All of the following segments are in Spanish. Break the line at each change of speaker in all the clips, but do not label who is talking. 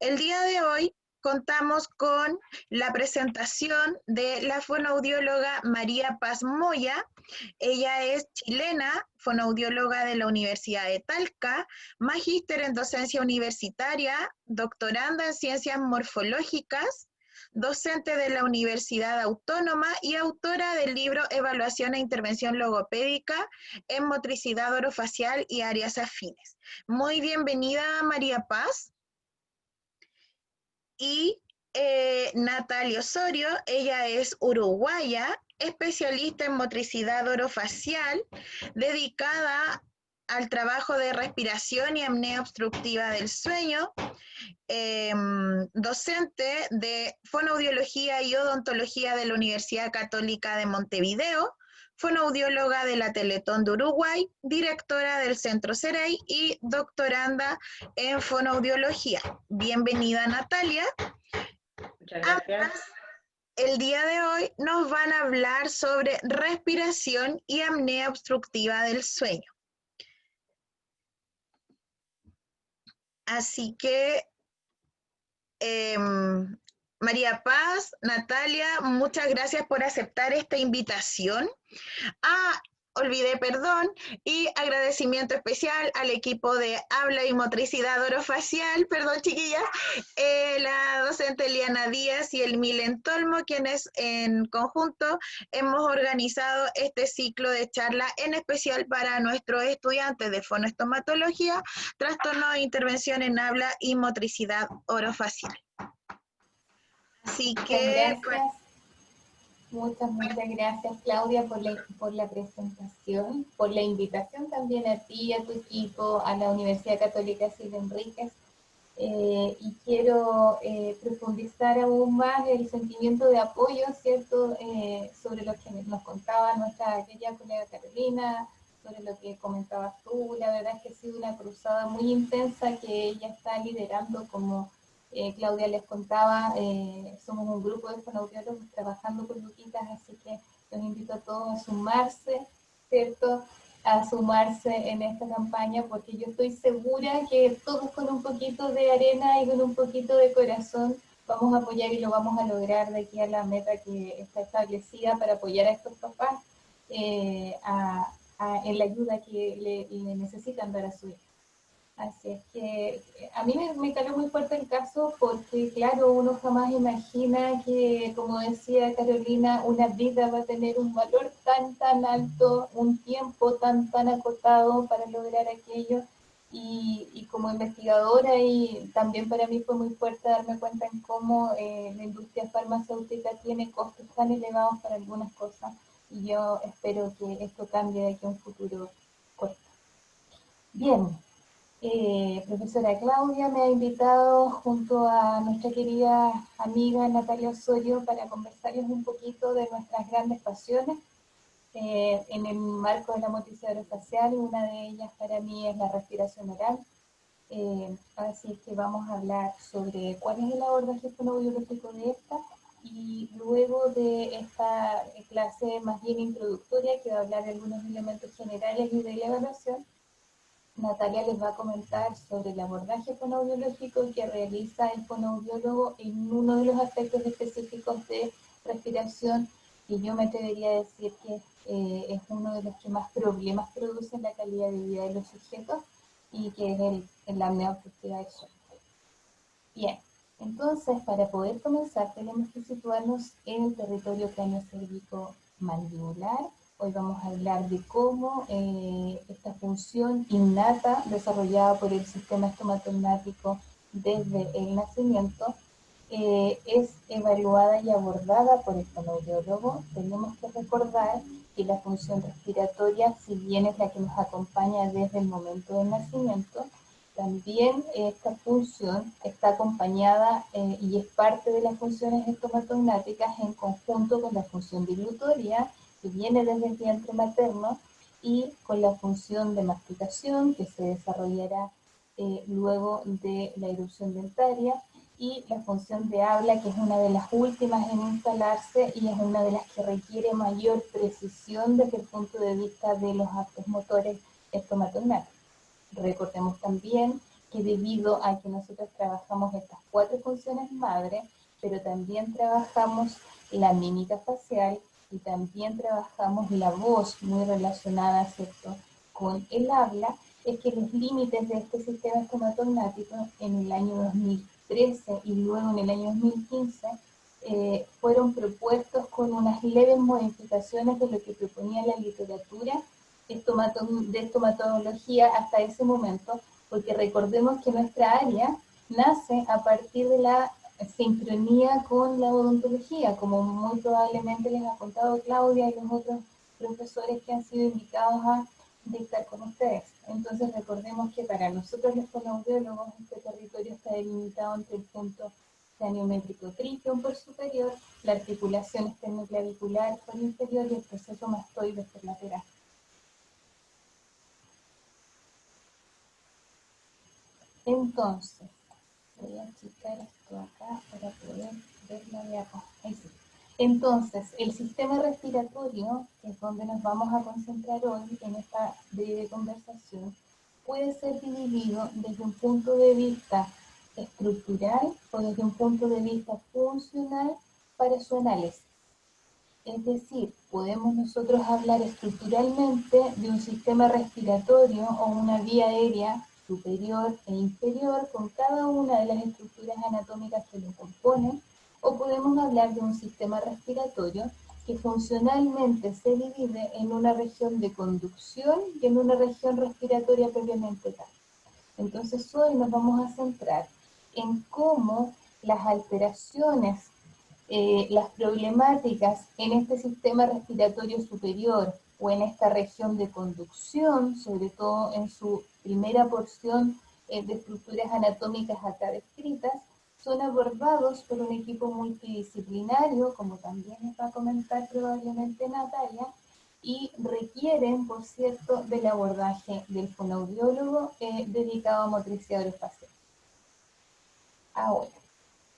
El día de hoy contamos con la presentación de la fonoaudióloga María Paz Moya. Ella es chilena, fonoaudióloga de la Universidad de Talca, magíster en docencia universitaria, doctoranda en ciencias morfológicas, docente de la Universidad Autónoma y autora del libro Evaluación e Intervención Logopédica en Motricidad Orofacial y Áreas Afines. Muy bienvenida, María Paz. Y Natalia Osorio, ella es uruguaya, especialista en motricidad orofacial, dedicada al trabajo de respiración y apnea obstructiva del sueño, docente de fonoaudiología y odontología de la Universidad Católica de Montevideo, fonoaudióloga de la Teletón de Uruguay, directora del Centro CEREI y doctoranda en fonoaudiología. Bienvenida, Natalia.
Muchas gracias.
Ambas, el día de hoy nos van a hablar sobre respiración y apnea obstructiva del sueño. Así que, María Paz, Natalia, muchas gracias por aceptar esta invitación. Olvidé, perdón, y agradecimiento especial al equipo de habla y motricidad orofacial, perdón chiquillas, la docente Eliana Díaz y el Milen Tolmo, quienes en conjunto hemos organizado este ciclo de charla en especial para nuestros estudiantes de fonoestomatología, trastorno de intervención en habla y motricidad orofacial. Así que,
muchas gracias, Claudia, por la presentación, por la invitación también a ti, a tu equipo, a la Universidad Católica Silvia Enríquez. Y quiero profundizar aún más el sentimiento de apoyo, ¿cierto?, sobre lo que nos contaba nuestra querida colega Carolina, sobre lo que comentabas tú. La verdad es que ha sido una cruzada muy intensa que ella está liderando, como Claudia les contaba. Somos un grupo de fonoaudiólogos trabajando con Luquitas, así que los invito a todos a sumarse, ¿cierto?, a sumarse en esta campaña, porque yo estoy segura que todos con un poquito de arena y con un poquito de corazón vamos a apoyar y lo vamos a lograr de aquí a la meta que está establecida para apoyar a estos papás en la ayuda que le necesitan dar a su hija. Así es que a mí me caló muy fuerte el caso porque, claro, uno jamás imagina que, como decía Carolina, una vida va a tener un valor tan alto, un tiempo tan acotado para lograr aquello. Y como investigadora, y también para mí fue muy fuerte darme cuenta en cómo la industria farmacéutica tiene costos tan elevados para algunas cosas. Y yo espero que esto cambie de aquí a un futuro corto. Bien. Profesora Claudia me ha invitado junto a nuestra querida amiga Natalia Osorio para conversarles un poquito de nuestras grandes pasiones en el marco de la motricidad orofacial. Una de ellas para mí es la respiración oral. Así que vamos a hablar sobre cuál es el abordaje fonoaudiológico de esta, y luego de esta clase más bien introductoria, que va a hablar de algunos elementos generales y de la evaluación, Natalia les va a comentar sobre el abordaje fonoaudiológico que realiza el fonoaudiólogo en uno de los aspectos específicos de respiración, que yo me atrevería a decir que es uno de los que más problemas produce en la calidad de vida de los sujetos, y que es la apnea obstructiva del sueño. Bien, entonces para poder comenzar tenemos que situarnos en el territorio craneocérvico-mandibular. Hoy vamos a hablar de cómo esta función innata desarrollada por el sistema estomatognático desde el nacimiento es evaluada y abordada por el fonoaudiólogo. Tenemos que recordar que la función respiratoria, si bien es la que nos acompaña desde el momento del nacimiento, también esta función está acompañada y es parte de las funciones estomatognáticas en conjunto con la función dilutoria, que viene desde el vientre materno, y con la función de masticación, que se desarrollará luego de la erupción dentaria, y la función de habla, que es una de las últimas en instalarse y es una de las que requiere mayor precisión desde el punto de vista de los actos motores estomatognáticos. Recordemos también que debido a que nosotros trabajamos estas 4 funciones madre, pero también trabajamos la mímica facial y también trabajamos la voz muy relacionada, ¿cierto?, con el habla, es que los límites de este sistema estomatognático en el año 2013 y luego en el año 2015 fueron propuestos con unas leves modificaciones de lo que proponía la literatura de estomatología hasta ese momento, porque recordemos que nuestra área nace a partir de la sincronía con la odontología, como muy probablemente les ha contado Claudia y los otros profesores que han sido invitados a dictar con ustedes. Entonces recordemos que para nosotros los fonoaudiólogos este territorio está delimitado entre el punto craniométrico trígeum por superior, la articulación esternoclavicular por inferior y el proceso mastoide por lateral. Entonces, voy a achicar esto acá para poder verlo de acá. Ahí sí. Entonces, el sistema respiratorio, que es donde nos vamos a concentrar hoy en esta breve conversación, puede ser dividido desde un punto de vista estructural o desde un punto de vista funcional para su análisis. Es decir, podemos nosotros hablar estructuralmente de un sistema respiratorio o una vía aérea superior e inferior con cada una de las estructuras anatómicas que lo componen, o podemos hablar de un sistema respiratorio que funcionalmente se divide en una región de conducción y en una región respiratoria propiamente tal. Entonces hoy nos vamos a centrar en cómo las alteraciones, las problemáticas en este sistema respiratorio superior o en esta región de conducción, sobre todo en su primera porción de estructuras anatómicas acá descritas, son abordados por un equipo multidisciplinario, como también les va a comentar probablemente Natalia, y requieren, por cierto, del abordaje del fonoaudiólogo dedicado a motricidad orofacial. Ahora,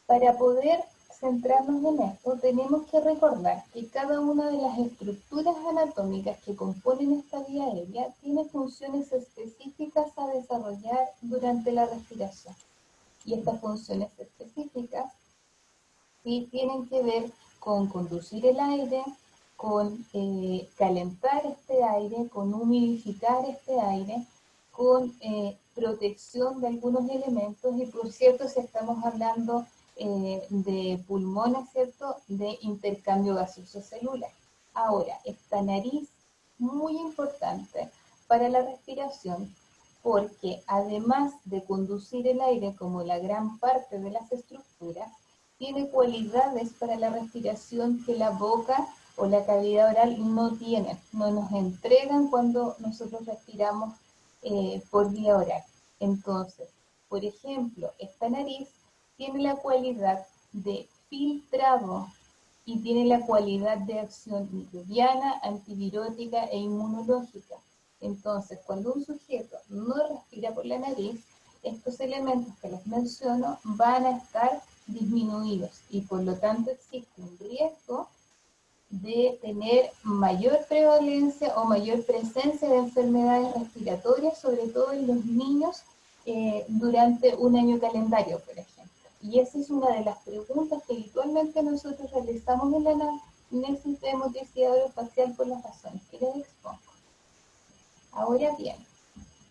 para poder centrarnos en esto, tenemos que recordar que cada una de las estructuras anatómicas que componen esta vía aérea tiene funciones específicas a desarrollar durante la respiración. Y estas funciones específicas sí tienen que ver con conducir el aire, con calentar este aire, con humidificar este aire, con protección de algunos elementos y por cierto si estamos hablando de pulmones, ¿cierto?, de intercambio gaseoso celular. Ahora, esta nariz, muy importante para la respiración, porque además de conducir el aire como la gran parte de las estructuras, tiene cualidades para la respiración que la boca o la cavidad oral no tienen, no nos entregan cuando nosotros respiramos por vía oral. Entonces, por ejemplo, esta nariz tiene la cualidad de filtrado y tiene la cualidad de acción microbiana, antivirótica e inmunológica. Entonces, cuando un sujeto no respira por la nariz, estos elementos que les menciono van a estar disminuidos y por lo tanto existe un riesgo de tener mayor prevalencia o mayor presencia de enfermedades respiratorias, sobre todo en los niños, durante un año calendario, por ejemplo. Y esa es una de las preguntas que habitualmente nosotros realizamos en el sistema de motricidad orofacial por las razones que les expongo. Ahora bien,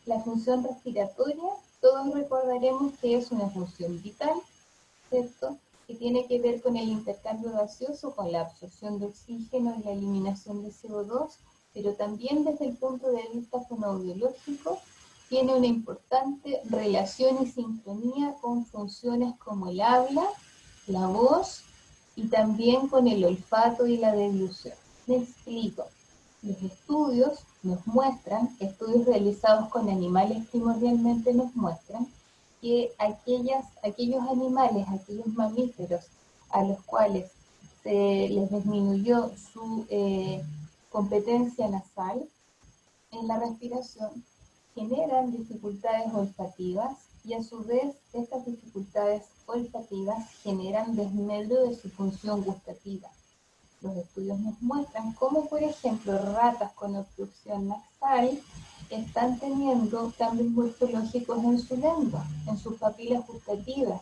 la función respiratoria, todos recordaremos que es una función vital, ¿cierto?, que tiene que ver con el intercambio gaseoso, con la absorción de oxígeno y la eliminación de CO2, pero también desde el punto de vista fonoaudiológico tiene una importante relación y sincronía con funciones como el habla, la voz y también con el olfato y la deglución. Me explico. Los estudios nos muestran, estudios realizados con animales primordialmente nos muestran, que aquellos animales, aquellos mamíferos a los cuales se les disminuyó su competencia nasal en la respiración, generan dificultades olfativas y a su vez estas dificultades olfativas generan desmedro de su función gustativa. Los estudios nos muestran cómo, por ejemplo, ratas con obstrucción nasal están teniendo cambios morfológicos en su lengua, en sus papilas gustativas,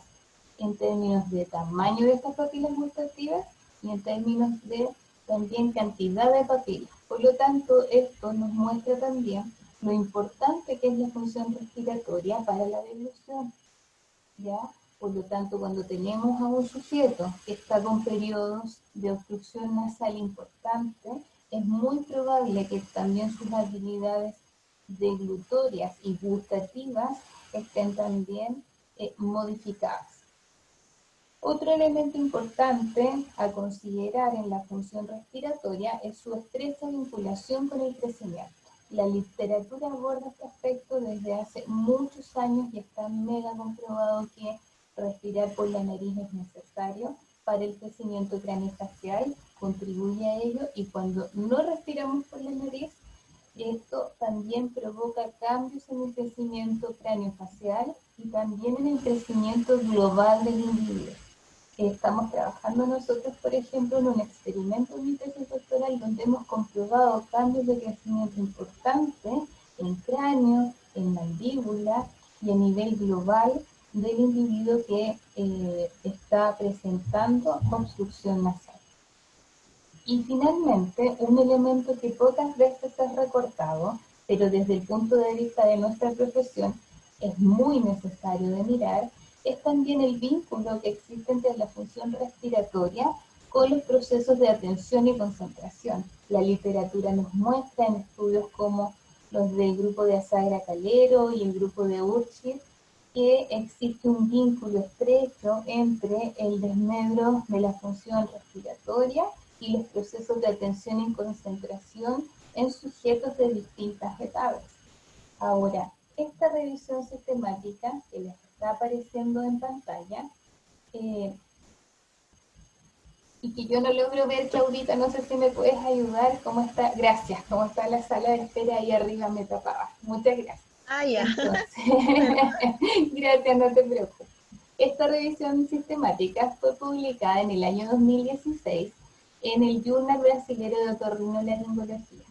en términos de tamaño de estas papilas gustativas y en términos de también cantidad de papilas. Por lo tanto, esto nos muestra también lo importante que es la función respiratoria para la deglución, ¿ya? Por lo tanto, cuando tenemos a un sujeto que está con periodos de obstrucción nasal importante, es muy probable que también sus habilidades deglutorias y gustativas estén también modificadas. Otro elemento importante a considerar en la función respiratoria es su estrecha vinculación con el crecimiento. La literatura aborda este aspecto desde hace muchos años y está mega comprobado que respirar por la nariz es necesario para el crecimiento craneofacial, contribuye a ello, y cuando no respiramos por la nariz, esto también provoca cambios en el crecimiento craneofacial y también en el crecimiento global del individuo. Estamos trabajando nosotros, por ejemplo, en un experimento de mi tesis doctoral donde hemos comprobado cambios de crecimiento importantes en cráneo, en mandíbula y a nivel global del individuo que está presentando obstrucción nasal. Y finalmente, un elemento que pocas veces es recortado, pero desde el punto de vista de nuestra profesión es muy necesario de mirar, es también el vínculo que existe entre la función respiratoria con los procesos de atención y concentración. La literatura nos muestra en estudios como los del grupo de Asagra Calero y el grupo de Urchit que existe un vínculo estrecho entre el desmedro de la función respiratoria y los procesos de atención y concentración en sujetos de distintas etapas. Ahora, esta revisión sistemática que les está apareciendo en pantalla, y que yo no logro ver, Claudita, no sé si me puedes ayudar, ¿cómo está? Gracias, ¿cómo está la sala de espera ahí arriba? Me tapaba. Muchas gracias.
Ah, ya.
Entonces, gracias, no te preocupes. Esta revisión sistemática fue publicada en el año 2016 en el Journal Brasilero de Otorrinolaringología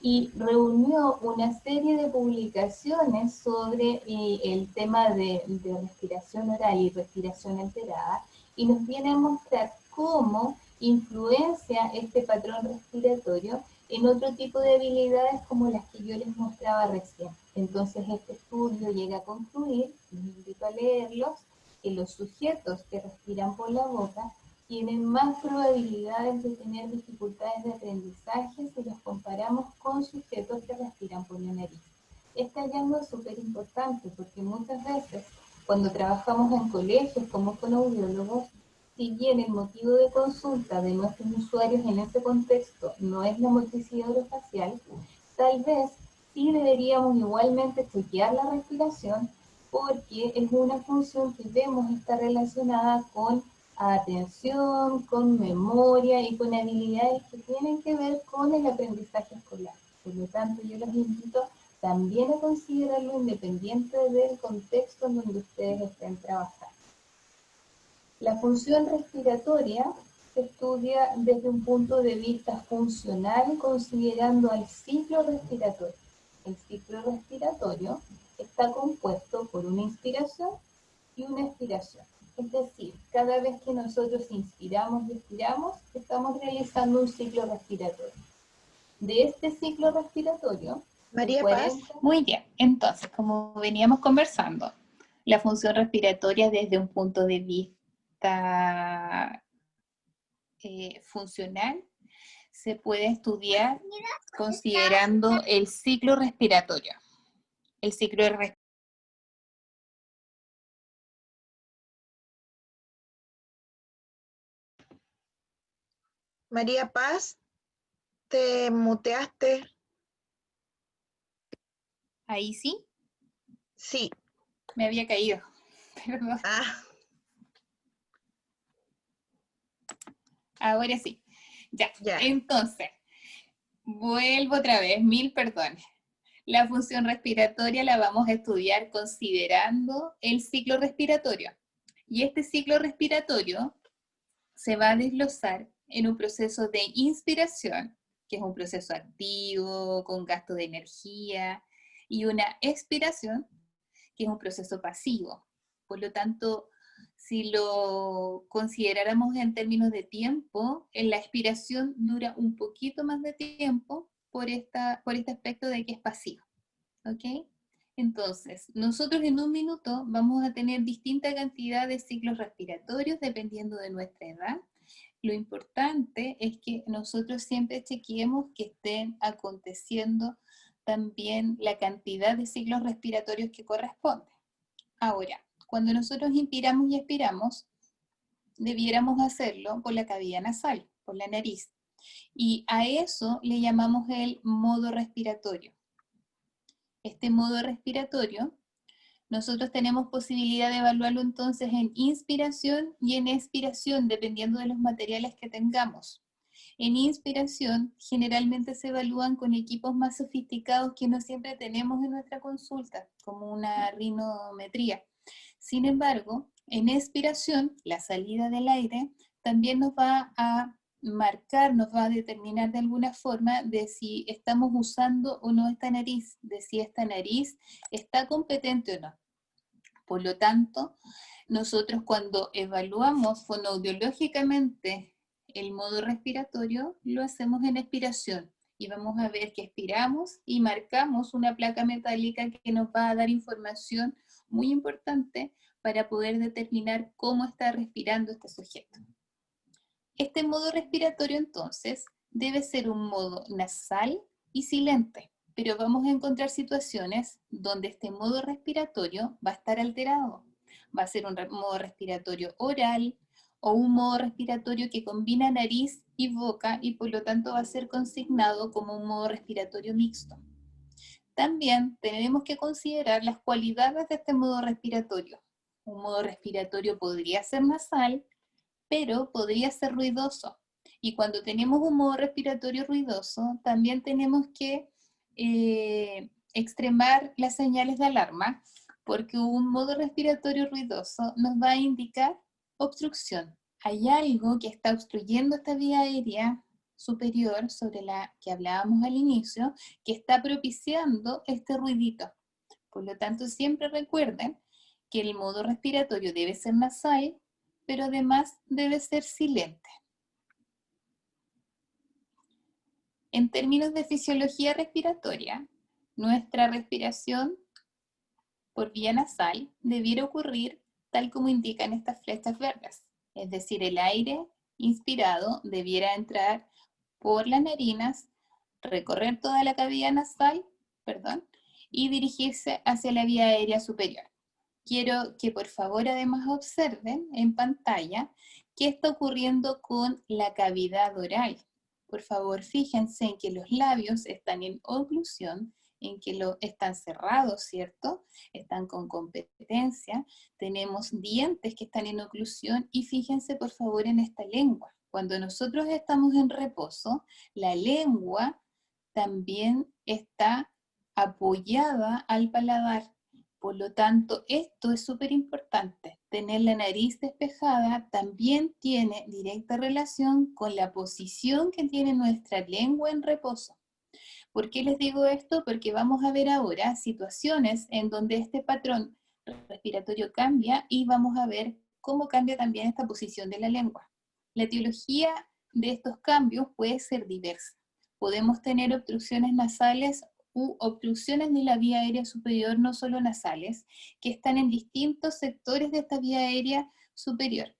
y reunió una serie de publicaciones sobre el tema de respiración oral y respiración alterada, y nos viene a mostrar cómo influencia este patrón respiratorio en otro tipo de habilidades como las que yo les mostraba recién. Entonces este estudio llega a concluir, les invito a leerlos, que los sujetos que respiran por la boca tienen más probabilidades de tener dificultades de aprendizaje si los comparamos con sujetos que respiran por la nariz. Este hallazgo es súper importante porque muchas veces cuando trabajamos en colegios como fonoaudiólogos, si bien el motivo de consulta de nuestros usuarios en ese contexto no es la motricidad orofacial, tal vez sí deberíamos igualmente chequear la respiración porque es una función que vemos está relacionada con atención, con memoria y con habilidades que tienen que ver con el aprendizaje escolar. Por lo tanto, yo los invito también a considerarlo independiente del contexto en donde ustedes estén trabajando. La función respiratoria se estudia desde un punto de vista funcional considerando al ciclo respiratorio. El ciclo respiratorio está compuesto por una inspiración y una expiración. Es decir, cada vez que nosotros inspiramos y expiramos, estamos realizando un ciclo respiratorio. De este ciclo respiratorio,
María Paz.
Muy bien, entonces, como veníamos conversando, la función respiratoria desde un punto de vista funcional se puede estudiar considerando el ciclo respiratorio. El ciclo respiratorio.
María Paz, te muteaste.
Ahí sí,
Sí.
me había caído. Perdón.
Ah,
Ahora sí. Ya.
ya.
Entonces, vuelvo otra vez, mil perdones. La función respiratoria la vamos a estudiar considerando el ciclo respiratorio. Y este ciclo respiratorio se va a desglosar en un proceso de inspiración, que es un proceso activo, con gasto de energía, y una expiración, que es un proceso pasivo. Por lo tanto, si lo consideráramos en términos de tiempo, la expiración dura un poquito más de tiempo por este aspecto de que es pasivo. ¿Ok? Entonces, nosotros en un minuto vamos a tener distinta cantidad de ciclos respiratorios dependiendo de nuestra edad. Lo importante es que nosotros siempre chequeemos que estén aconteciendo también la cantidad de ciclos respiratorios que corresponde. Ahora, cuando nosotros inspiramos y expiramos, debiéramos hacerlo por la cavidad nasal, por la nariz. Y a eso le llamamos el modo respiratorio. Este modo respiratorio, nosotros tenemos posibilidad de evaluarlo entonces en inspiración y en expiración, dependiendo de los materiales que tengamos. En inspiración, generalmente se evalúan con equipos más sofisticados que no siempre tenemos en nuestra consulta, como una rinometría. Sin embargo, en expiración, la salida del aire también nos va a marcar, nos va a determinar de alguna forma de si estamos usando o no esta nariz, de si esta nariz está competente o no. Por lo tanto, nosotros cuando evaluamos fonoaudiológicamente el modo respiratorio, lo hacemos en expiración. Y vamos a ver que expiramos y marcamos una placa metálica que nos va a dar información muy importante para poder determinar cómo está respirando este sujeto. Este modo respiratorio entonces debe ser un modo nasal y silente, pero vamos a encontrar situaciones donde este modo respiratorio va a estar alterado. Va a ser un modo respiratorio oral o un modo respiratorio que combina nariz y boca y por lo tanto va a ser consignado como un modo respiratorio mixto. También tenemos que considerar las cualidades de este modo respiratorio. Un modo respiratorio podría ser nasal, pero podría ser ruidoso. Y cuando tenemos un modo respiratorio ruidoso, también tenemos que extremar las señales de alarma, porque un modo respiratorio ruidoso nos va a indicar obstrucción. Hay algo que está obstruyendo esta vía aérea superior, sobre la que hablábamos al inicio, que está propiciando este ruidito. Por lo tanto, siempre recuerden que el modo respiratorio debe ser nasal, pero además debe ser silente. En términos de fisiología respiratoria, nuestra respiración por vía nasal debiera ocurrir tal como indican estas flechas verdes. Es decir, el aire inspirado debiera entrar por las narinas, recorrer toda la cavidad nasal, y dirigirse hacia la vía aérea superior. Quiero que por favor además observen en pantalla qué está ocurriendo con la cavidad oral. Por favor, fíjense en que los labios están en oclusión, en que están cerrados, ¿cierto? Están con competencia. Tenemos dientes que están en oclusión y fíjense por favor en esta lengua. Cuando nosotros estamos en reposo, la lengua también está apoyada al paladar. Por lo tanto, esto es súper importante. Tener la nariz despejada también tiene directa relación con la posición que tiene nuestra lengua en reposo. ¿Por qué les digo esto? Porque vamos a ver ahora situaciones en donde este patrón respiratorio cambia y vamos a ver cómo cambia también esta posición de la lengua. La etiología de estos cambios puede ser diversa. Podemos tener obstrucciones nasales u obstrucciones de la vía aérea superior, no solo nasales, que están en distintos sectores de esta vía aérea superior,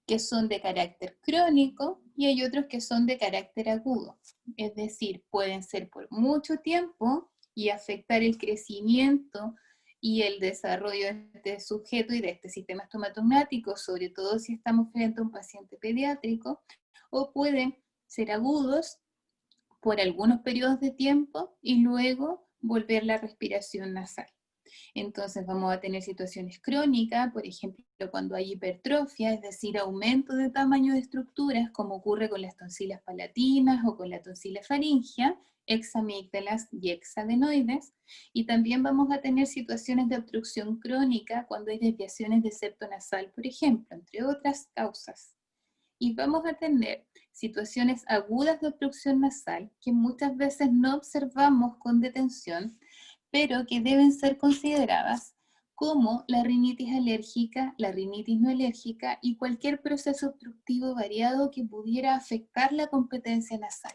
que son de carácter crónico y hay otros que son de carácter agudo. Es decir, pueden ser por mucho tiempo y afectar el crecimiento y el desarrollo de este sujeto y de este sistema estomatognático, sobre todo si estamos frente a un paciente pediátrico, o pueden ser agudos por algunos periodos de tiempo y luego volver la respiración nasal. Entonces vamos a tener situaciones crónicas, por ejemplo, cuando hay hipertrofia, es decir, aumento de tamaño de estructuras, como ocurre con las tonsilas palatinas o con la tonsila faríngea, examígdalas y hexadenoides, y también vamos a tener situaciones de obstrucción crónica cuando hay desviaciones de septo nasal, por ejemplo, entre otras causas. Y vamos a tener situaciones agudas de obstrucción nasal que muchas veces no observamos con detención, pero que deben ser consideradas como la rinitis alérgica, la rinitis no alérgica y cualquier proceso obstructivo variado que pudiera afectar la competencia nasal.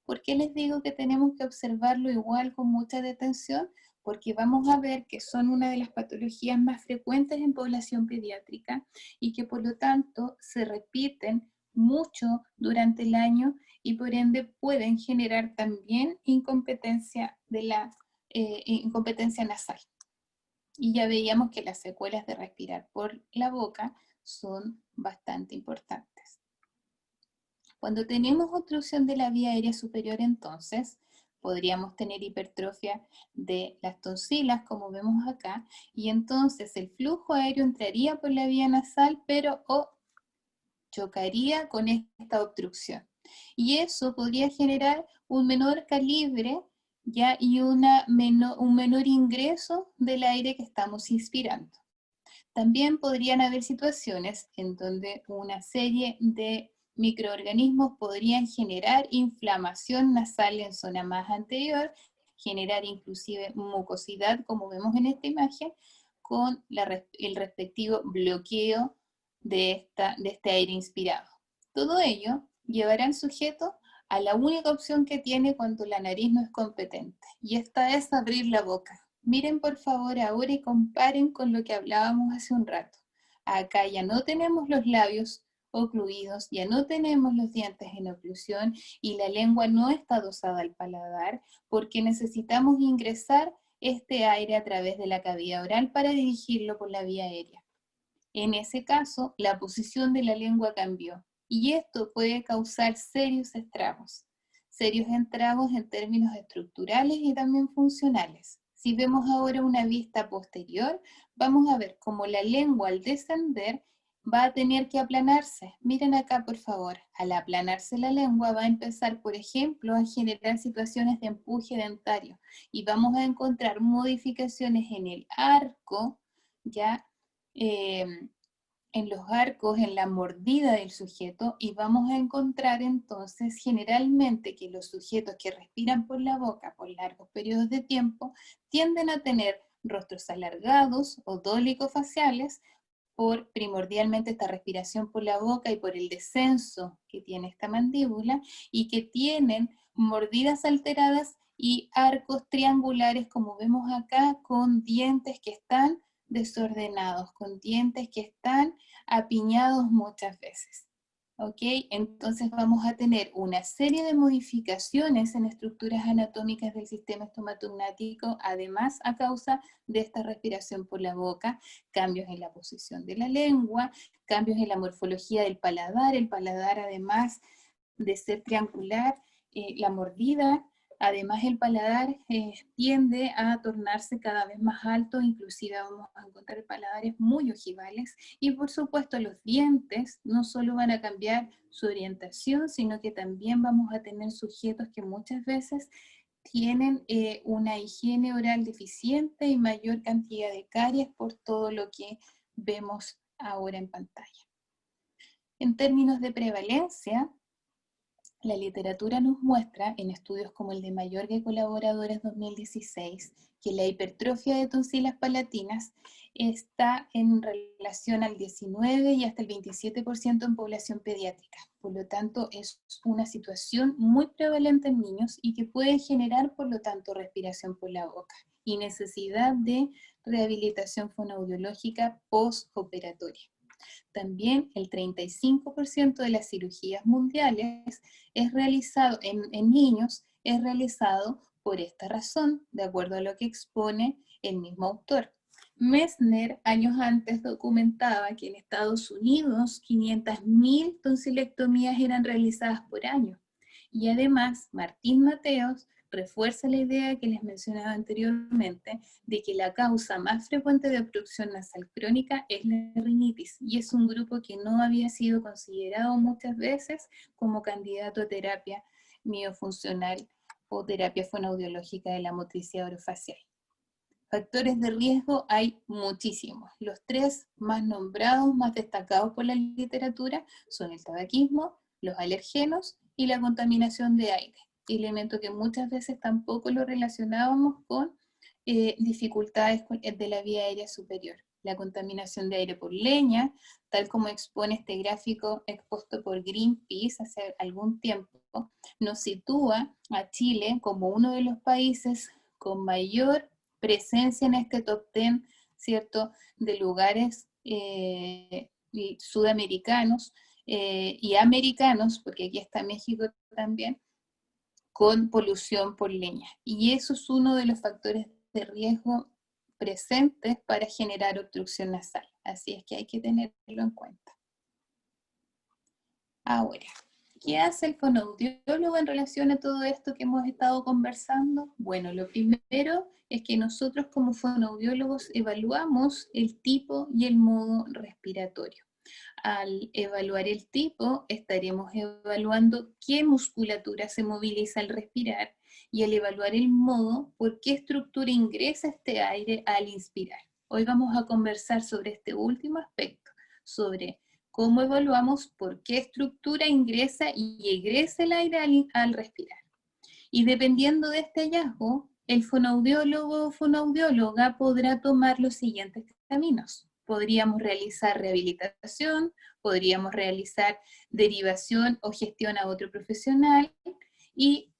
¿Por qué les digo que tenemos que observarlo igual con mucha detención? Porque vamos a ver que son una de las patologías más frecuentes en población pediátrica y que por lo tanto se repiten mucho durante el año y por ende pueden generar también incompetencia nasal. Y ya veíamos que las secuelas de respirar por la boca son bastante importantes. Cuando tenemos obstrucción de la vía aérea superior, entonces, podríamos tener hipertrofia de las tonsilas, como vemos acá, y entonces el flujo aéreo entraría por la vía nasal, pero chocaría con esta obstrucción. Y eso podría generar un menor calibre ya y un menor ingreso del aire que estamos inspirando. También podrían haber situaciones en donde una serie de microorganismos podrían generar inflamación nasal en zona más anterior, generar inclusive mucosidad, como vemos en esta imagen, con el respectivo bloqueo de este aire inspirado. Todo ello llevará al sujeto a la única opción que tiene cuando la nariz no es competente, y esta es abrir la boca. Miren por favor ahora y comparen con lo que hablábamos hace un rato. Acá ya no tenemos los labios ocluidos, ya no tenemos los dientes en oclusión y la lengua no está adosada al paladar porque necesitamos ingresar este aire a través de la cavidad oral para dirigirlo por la vía aérea. En ese caso, la posición de la lengua cambió y esto puede causar serios estragos en términos estructurales y también funcionales. Si vemos ahora una vista posterior, vamos a ver cómo la lengua al descender va a tener que aplanarse. Miren acá por favor, al aplanarse la lengua va a empezar, por ejemplo, a generar situaciones de empuje dentario y vamos a encontrar modificaciones en el arco, ya en los arcos, en la mordida del sujeto, y vamos a encontrar entonces generalmente que los sujetos que respiran por la boca por largos periodos de tiempo tienden a tener rostros alargados o dólico-faciales por primordialmente esta respiración por la boca y por el descenso que tiene esta mandíbula, y que tienen mordidas alteradas y arcos triangulares como vemos acá, con dientes que están desordenados, con dientes que están apiñados muchas veces. ¿Ok? Entonces vamos a tener una serie de modificaciones en estructuras anatómicas del sistema estomatognático, además a causa de esta respiración por la boca, cambios en la posición de la lengua, cambios en la morfología del paladar, el paladar además de ser triangular, la mordida. Además el paladar tiende a tornarse cada vez más alto, inclusive vamos a encontrar paladares muy ojivales, y por supuesto los dientes no solo van a cambiar su orientación, sino que también vamos a tener sujetos que muchas veces tienen una higiene oral deficiente y mayor cantidad de caries por todo lo que vemos ahora en pantalla. En términos de prevalencia, la literatura nos muestra, en estudios como el de Mayorga y colaboradores 2016, que la hipertrofia de tonsilas palatinas está en relación al 19 y hasta el 27% en población pediátrica. Por lo tanto, es una situación muy prevalente en niños y que puede generar, por lo tanto, respiración por la boca y necesidad de rehabilitación fonoaudiológica postoperatoria. También el 35% de las cirugías mundiales es realizado en niños, es realizado por esta razón, de acuerdo a lo que expone el mismo autor. Messner, años antes, documentaba que en Estados Unidos 500.000 tonsilectomías eran realizadas por año. Y además, Martín Mateos refuerza la idea que les mencionaba anteriormente de que la causa más frecuente de obstrucción nasal crónica es la rinitis, y es un grupo que no había sido considerado muchas veces como candidato a terapia miofuncional o terapia fonoaudiológica de la motricidad orofacial. Factores de riesgo hay muchísimos. Los 3 más nombrados, más destacados por la literatura, son el tabaquismo, los alergenos y la contaminación de aire, elemento que muchas veces tampoco lo relacionábamos con dificultades de la vía aérea superior. La contaminación de aire por leña, tal como expone este gráfico expuesto por Greenpeace hace algún tiempo, nos sitúa a Chile como uno de los países con mayor presencia en este top 10, ¿cierto?, de lugares sudamericanos y americanos, porque aquí está México también, con polución por leña. Y eso es uno de los factores de riesgo presentes para generar obstrucción nasal. Así es que hay que tenerlo en cuenta. Ahora, ¿qué hace el fonoaudiólogo en relación a todo esto que hemos estado conversando? Bueno, lo primero es que nosotros como fonoaudiólogos evaluamos el tipo y el modo respiratorio. Al evaluar el tipo, estaremos evaluando qué musculatura se moviliza al respirar y al evaluar el modo, por qué estructura ingresa este aire al inspirar. Hoy vamos a conversar sobre este último aspecto, sobre cómo evaluamos por qué estructura ingresa y egresa el aire al respirar. Y dependiendo de este hallazgo, el fonoaudiólogo o fonoaudióloga podrá tomar los siguientes caminos. Podríamos realizar rehabilitación, podríamos realizar derivación o gestión a otro profesional y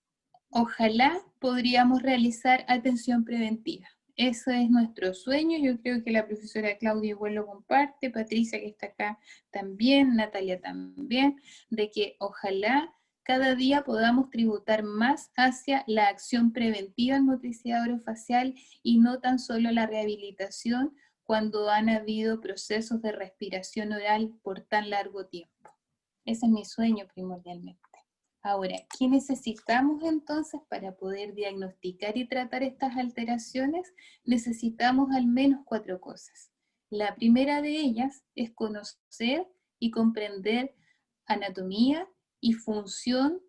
ojalá podríamos realizar atención preventiva. Ese es nuestro sueño, yo creo que la profesora Claudia igual lo comparte, Patricia que está acá también, Natalia también, de que ojalá cada día podamos tributar más hacia la acción preventiva en motricidad orofacial y no tan solo la rehabilitación cuando han habido procesos de respiración oral por tan largo tiempo. Ese es mi sueño primordialmente. Ahora, ¿qué necesitamos entonces para poder diagnosticar y tratar estas alteraciones? Necesitamos al menos 4 cosas. La primera de ellas es conocer y comprender anatomía y función,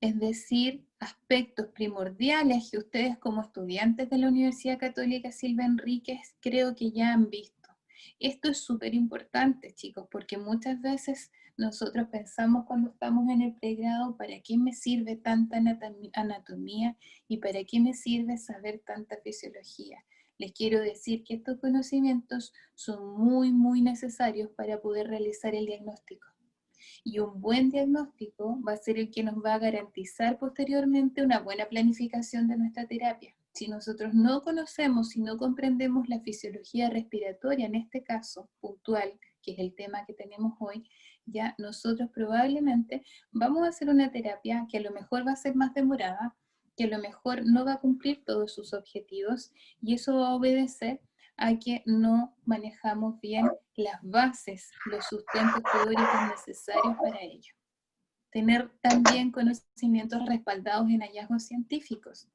es decir, aspectos primordiales que ustedes como estudiantes de la Universidad Católica Silva Enríquez creo que ya han visto. Esto es súper importante, chicos, porque muchas veces nosotros pensamos cuando estamos en el pregrado, ¿para qué me sirve tanta anatomía y para qué me sirve saber tanta fisiología? Les quiero decir que estos conocimientos son muy, muy necesarios para poder realizar el diagnóstico. Y un buen diagnóstico va a ser el que nos va a garantizar posteriormente una buena planificación de nuestra terapia. Si nosotros no conocemos y no comprendemos la fisiología respiratoria, en este caso puntual, que es el tema que tenemos hoy, ya nosotros probablemente vamos a hacer una terapia que a lo mejor va a ser más demorada, que a lo mejor no va a cumplir todos sus objetivos, y eso va a obedecer a que no manejamos bien las bases, los sustentos teóricos necesarios para ello. Tener también conocimientos respaldados en hallazgos científicos.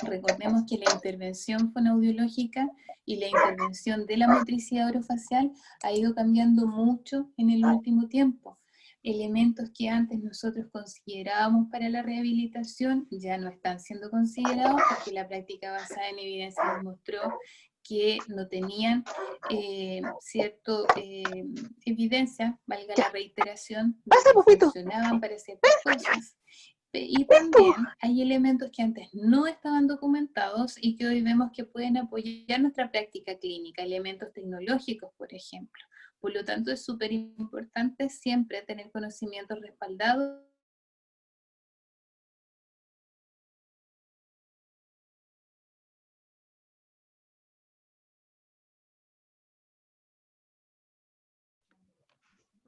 Recordemos que la intervención fonoaudiológica y la intervención de la motricidad orofacial ha ido cambiando mucho en el último tiempo. Elementos que antes nosotros considerábamos para la rehabilitación ya no están siendo considerados porque la práctica basada en evidencia nos mostró que no tenían evidencia, valga la reiteración, de que funcionaban para ciertas cosas. Y también hay elementos que antes no estaban documentados y que hoy vemos que pueden apoyar nuestra práctica clínica, elementos tecnológicos, por ejemplo. Por lo tanto, es súper importante siempre tener conocimientos respaldados.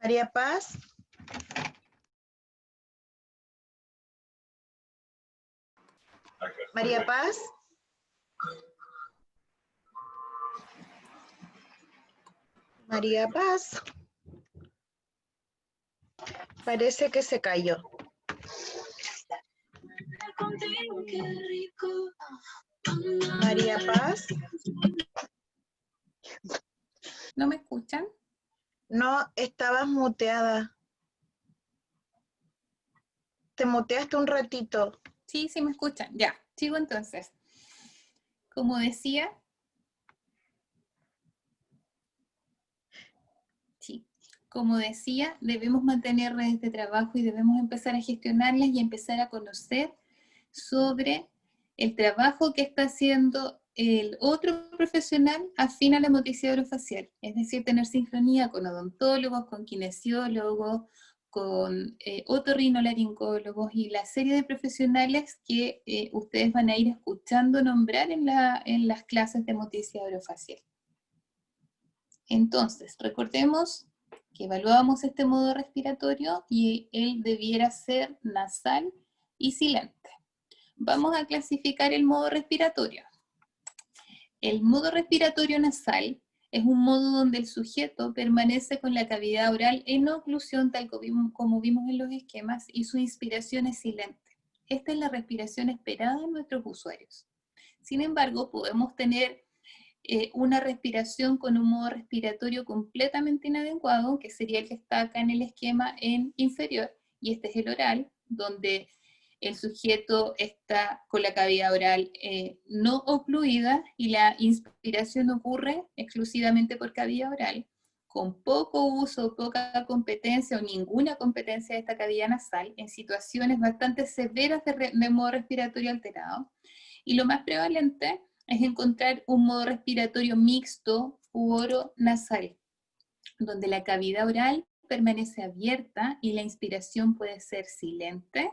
María Paz. María Paz. María Paz. Parece que se cayó. María Paz.
¿No me escuchan?
No, estabas muteada. Te muteaste un ratito.
Sí, sí me escuchan. Ya, sigo entonces. Como decía, debemos mantener redes de trabajo y debemos empezar a gestionarlas y empezar a conocer sobre el trabajo que está haciendo el otro profesional afín a la motricidad orofacial, es decir, tener sincronía con odontólogos, con kinesiólogos, con otorrinolaringólogos y la serie de profesionales que ustedes van a ir escuchando nombrar en las clases de motricidad orofacial. Entonces, recordemos que evaluábamos este modo respiratorio y él debiera ser nasal y silente. Vamos a clasificar el modo respiratorio. El modo respiratorio nasal es un modo donde el sujeto permanece con la cavidad oral en oclusión, tal como vimos en los esquemas, y su inspiración es silente. Esta es la respiración esperada en nuestros usuarios. Sin embargo, podemos tener una respiración con un modo respiratorio completamente inadecuado, que sería el que está acá en el esquema en inferior, y este es el oral, donde el sujeto está con la cavidad oral no ocluida y la inspiración ocurre exclusivamente por cavidad oral, con poco uso, poca competencia o ninguna competencia de esta cavidad nasal en situaciones bastante severas de modo respiratorio alterado. Y lo más prevalente es encontrar un modo respiratorio mixto u oronasal, donde la cavidad oral permanece abierta y la inspiración puede ser silente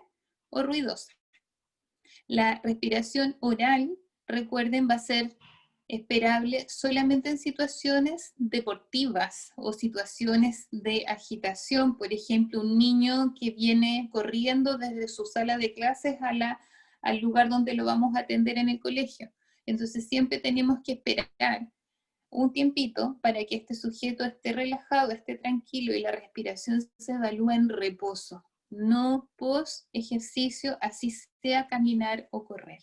o ruidosa. La respiración oral, recuerden, va a ser esperable solamente en situaciones deportivas o situaciones de agitación. Por ejemplo, un niño que viene corriendo desde su sala de clases al lugar donde lo vamos a atender en el colegio. Entonces siempre tenemos que esperar un tiempito para que este sujeto esté relajado, esté tranquilo y la respiración se evalúe en reposo, no post ejercicio, así sea caminar o correr.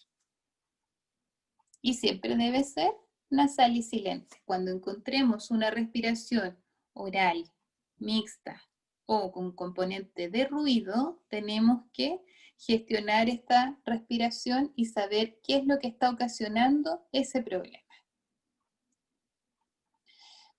Y siempre debe ser nasal y silente. Cuando encontremos una respiración oral, mixta o con componente de ruido, tenemos que gestionar esta respiración y saber qué es lo que está ocasionando ese problema.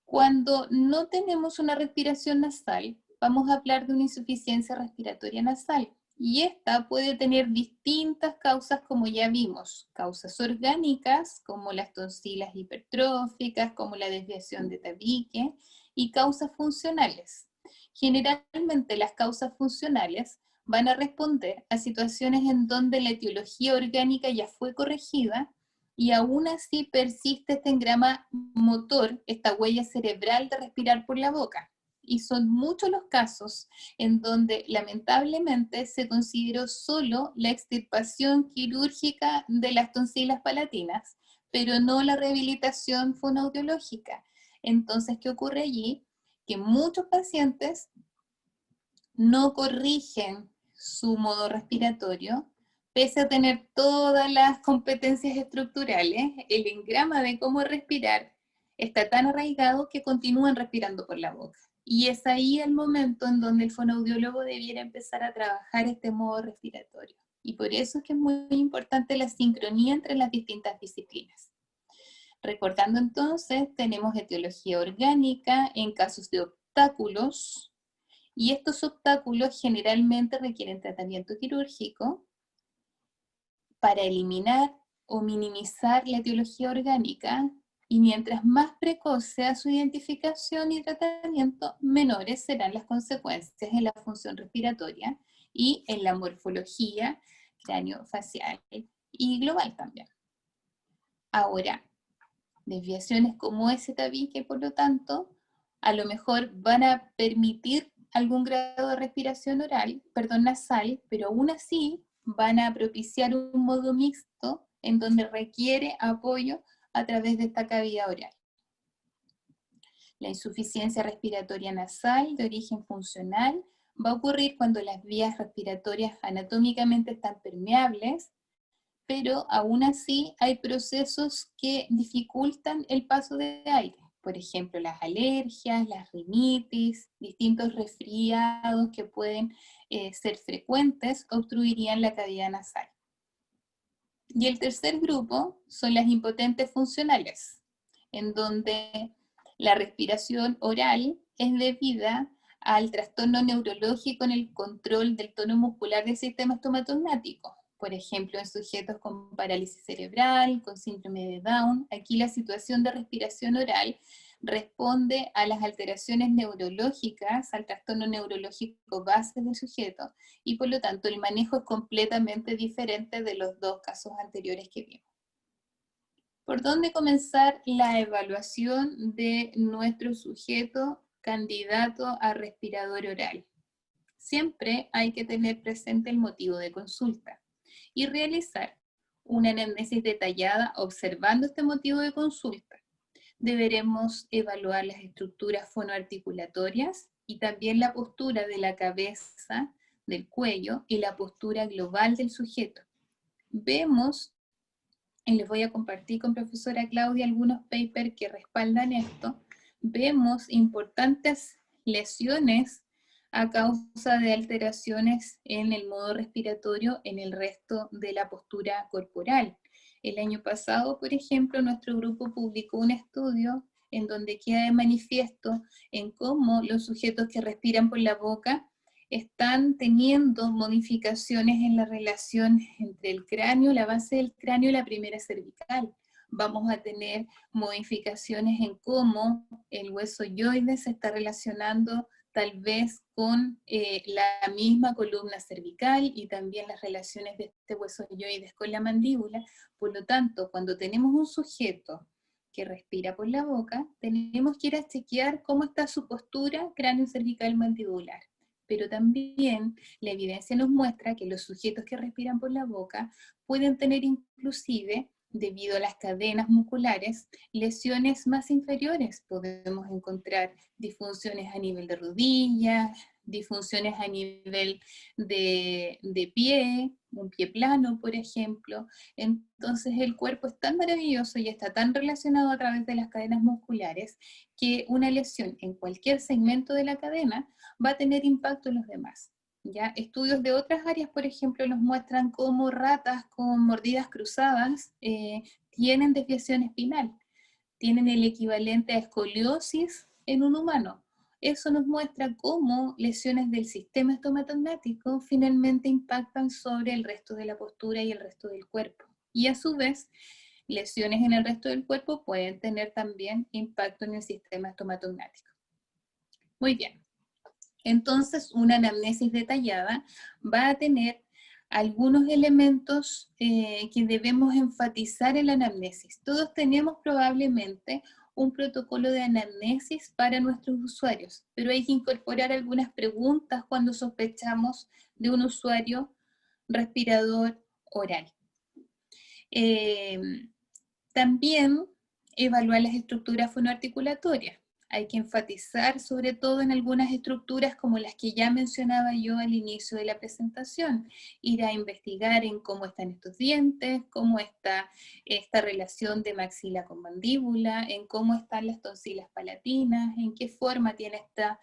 Cuando no tenemos una respiración nasal, vamos a hablar de una insuficiencia respiratoria nasal. Y esta puede tener distintas causas, como ya vimos. Causas orgánicas, como las tonsilas hipertróficas, como la desviación de tabique, y causas funcionales. Generalmente las causas funcionales van a responder a situaciones en donde la etiología orgánica ya fue corregida, y aún así persiste este engrama motor, esta huella cerebral de respirar por la boca. Y son muchos los casos en donde lamentablemente se consideró solo la extirpación quirúrgica de las tonsilas palatinas, pero no la rehabilitación fonoaudiológica. Entonces, ¿qué ocurre allí? Que muchos pacientes no corrigen su modo respiratorio, pese a tener todas las competencias estructurales. El engrama de cómo respirar está tan arraigado que continúan respirando por la boca. Y es ahí el momento en donde el fonoaudiólogo debiera empezar a trabajar este modo respiratorio. Y por eso es que es muy importante la sincronía entre las distintas disciplinas. Recordando entonces, tenemos etiología orgánica en casos de obstáculos, y estos obstáculos generalmente requieren tratamiento quirúrgico para eliminar o minimizar la etiología orgánica, y mientras más precoz sea su identificación y tratamiento, menores serán las consecuencias en la función respiratoria y en la morfología craneofacial y global también. Ahora, desviaciones como ese tabique, por lo tanto, a lo mejor van a permitir algún grado de respiración nasal, pero aún así van a propiciar un modo mixto en donde requiere apoyo a través de esta cavidad oral. La insuficiencia respiratoria nasal de origen funcional va a ocurrir cuando las vías respiratorias anatómicamente están permeables, pero aún así hay procesos que dificultan el paso de aire. Por ejemplo, las alergias, las rinitis, distintos resfriados que pueden ser frecuentes, obstruirían la cavidad nasal. Y el tercer grupo son las impotentes funcionales, en donde la respiración oral es debida al trastorno neurológico en el control del tono muscular del sistema estomatognático. por ejemplo, en sujetos con parálisis cerebral, con síndrome de Down. Aquí la situación de respiración oral responde a las alteraciones neurológicas, al trastorno neurológico base del sujeto, y por lo tanto el manejo es completamente diferente de los dos casos anteriores que vimos. ¿Por dónde comenzar la evaluación de nuestro sujeto candidato a respirador oral? Siempre hay que tener presente el motivo de consulta y realizar una anamnesis detallada observando este motivo de consulta. Deberemos evaluar las estructuras fonoarticulatorias y también la postura de la cabeza, del cuello y la postura global del sujeto. Vemos, y les voy a compartir con profesora Claudia algunos papers que respaldan esto, vemos importantes lesiones a causa de alteraciones en el modo respiratorio en el resto de la postura corporal. El año pasado, por ejemplo, nuestro grupo publicó un estudio en donde queda de manifiesto en cómo los sujetos que respiran por la boca están teniendo modificaciones en la relación entre el cráneo, la base del cráneo y la primera cervical. Vamos a tener modificaciones en cómo el hueso yoide se está relacionando tal vez con la misma columna cervical y también las relaciones de este hueso yoides con la mandíbula. Por lo tanto, cuando tenemos un sujeto que respira por la boca, tenemos que ir a chequear cómo está su postura cráneo-cervical-mandibular. Pero también la evidencia nos muestra que los sujetos que respiran por la boca pueden tener inclusive, debido a las cadenas musculares, lesiones más inferiores. Podemos encontrar disfunciones a nivel de rodillas, disfunciones a nivel de pie, un pie plano, por ejemplo. Entonces el cuerpo es tan maravilloso y está tan relacionado a través de las cadenas musculares que una lesión en cualquier segmento de la cadena va a tener impacto en los demás. ¿Ya? Estudios de otras áreas, por ejemplo, nos muestran cómo ratas con mordidas cruzadas tienen desviación espinal, tienen el equivalente a escoliosis en un humano. Eso nos muestra cómo lesiones del sistema estomatognático finalmente impactan sobre el resto de la postura y el resto del cuerpo. Y a su vez, lesiones en el resto del cuerpo pueden tener también impacto en el sistema estomatognático. Muy bien. Entonces, una anamnesis detallada va a tener algunos elementos que debemos enfatizar en la anamnesis. Todos tenemos probablemente un protocolo de anamnesis para nuestros usuarios, pero hay que incorporar algunas preguntas cuando sospechamos de un usuario respirador oral. También evaluar las estructuras fonoarticulatorias. Hay que enfatizar sobre todo en algunas estructuras como las que ya mencionaba yo al inicio de la presentación. Ir a investigar en cómo están estos dientes, cómo está esta relación de maxila con mandíbula, en cómo están las tonsilas palatinas, en qué forma tiene esta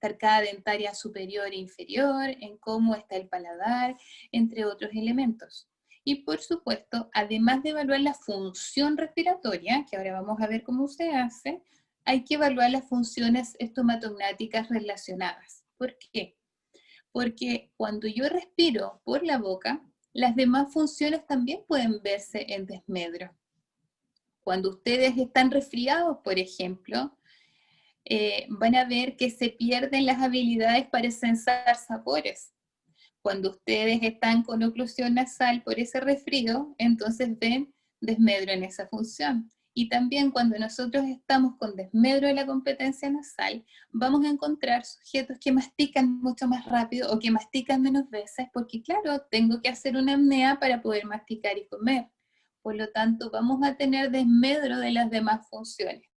arcada dentaria superior e inferior, en cómo está el paladar, entre otros elementos. Y por supuesto, además de evaluar la función respiratoria, que ahora vamos a ver cómo se hace, hay que evaluar las funciones estomatognáticas relacionadas. ¿Por qué? Porque cuando yo respiro por la boca, las demás funciones también pueden verse en desmedro. Cuando ustedes están resfriados, por ejemplo, van a ver que se pierden las habilidades para sensar sabores. Cuando ustedes están con oclusión nasal por ese resfrío, entonces ven desmedro en esa función. Y también cuando nosotros estamos con desmedro de la competencia nasal, vamos a encontrar sujetos que mastican mucho más rápido o que mastican menos veces, porque claro, tengo que hacer una apnea para poder masticar y comer. Por lo tanto, vamos a tener desmedro de las demás funciones.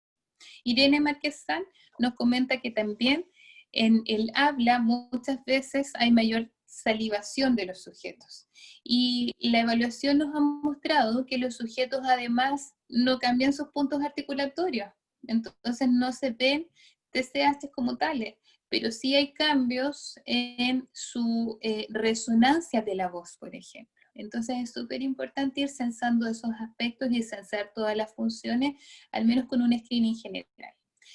Irene Marquesán nos comenta que también en el habla muchas veces hay mayor salivación de los sujetos. Y la evaluación nos ha mostrado que los sujetos además no cambian sus puntos articulatorios, entonces no se ven TCH como tales, pero sí hay cambios en su resonancia de la voz, por ejemplo. Entonces es súper importante ir censando esos aspectos y censar todas las funciones, al menos con un screening general.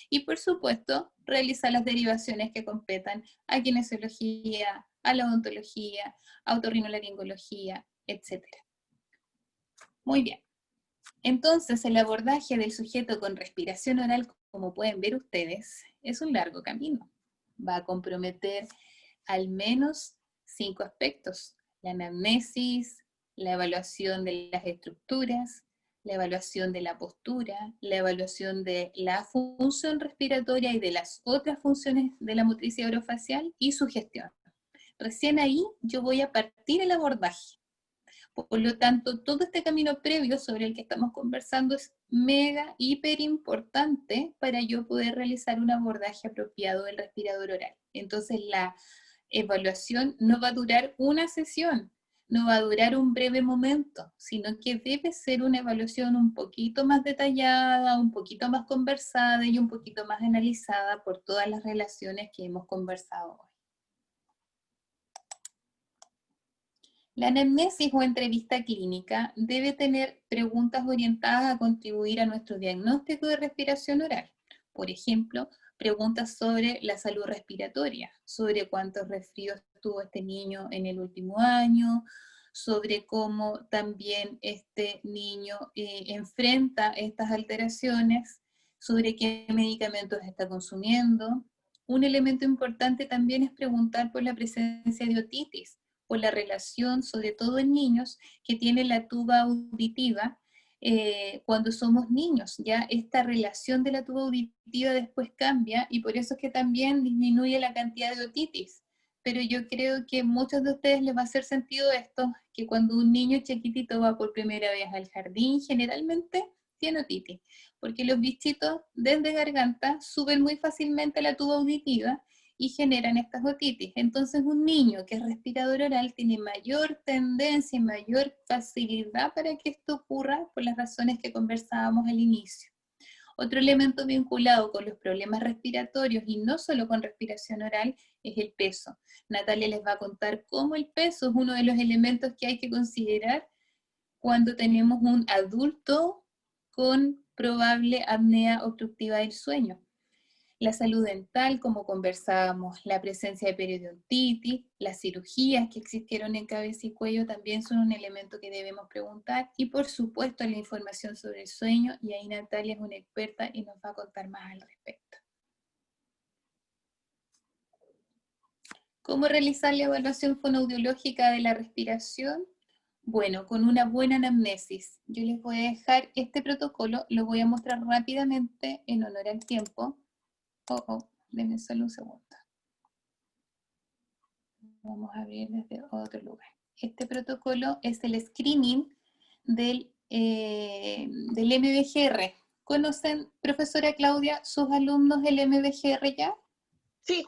Y por supuesto, realizar las derivaciones que competan a kinesiología, a la odontología, a otorrinolaringología, etc. Muy bien. Entonces, el abordaje del sujeto con respiración oral, como pueden ver ustedes, es un largo camino. Va a comprometer al menos 5 aspectos: la anamnesis, la evaluación de las estructuras, la evaluación de la postura, la evaluación de la función respiratoria y de las otras funciones de la motricidad orofacial y su gestión. Recién ahí yo voy a partir el abordaje. Por lo tanto, todo este camino previo sobre el que estamos conversando es mega, hiper importante para yo poder realizar un abordaje apropiado del respirador oral. Entonces, la evaluación no va a durar una sesión, no va a durar un breve momento, sino que debe ser una evaluación un poquito más detallada, un poquito más conversada y un poquito más analizada por todas las relaciones que hemos conversado hoy. La anamnesis o entrevista clínica debe tener preguntas orientadas a contribuir a nuestro diagnóstico de respiración oral. Por ejemplo, preguntas sobre la salud respiratoria, sobre cuántos resfríos tuvo este niño en el último año, sobre cómo también este niño enfrenta estas alteraciones, sobre qué medicamentos está consumiendo. Un elemento importante también es preguntar por la presencia de otitis, o la relación, sobre todo en niños, que tienen la tuba auditiva cuando somos niños. Ya esta relación de la tuba auditiva después cambia y por eso es que también disminuye la cantidad de otitis. Pero yo creo que a muchos de ustedes les va a hacer sentido esto, que cuando un niño chiquitito va por primera vez al jardín, generalmente tiene otitis, porque los bichitos desde garganta suben muy fácilmente a la tuba auditiva y generan estas otitis. Entonces un niño que es respirador oral tiene mayor tendencia y mayor facilidad para que esto ocurra por las razones que conversábamos al inicio. Otro elemento vinculado con los problemas respiratorios y no solo con respiración oral es el peso. Natalia les va a contar cómo el peso es uno de los elementos que hay que considerar cuando tenemos un adulto con probable apnea obstructiva del sueño. La salud dental, como conversábamos, la presencia de periodontitis, las cirugías que existieron en cabeza y cuello también son un elemento que debemos preguntar, y por supuesto la información sobre el sueño, y ahí Natalia es una experta y nos va a contar más al respecto. ¿Cómo realizar la evaluación fonoaudiológica de la respiración? Bueno, con una buena anamnesis. Yo les voy a dejar este protocolo, lo voy a mostrar rápidamente en honor al tiempo. Denme solo un segundo. Vamos a abrir desde otro lugar. Este protocolo es el screening del MBGR. ¿Conocen, profesora Claudia, sus alumnos del MBGR ya?
Sí.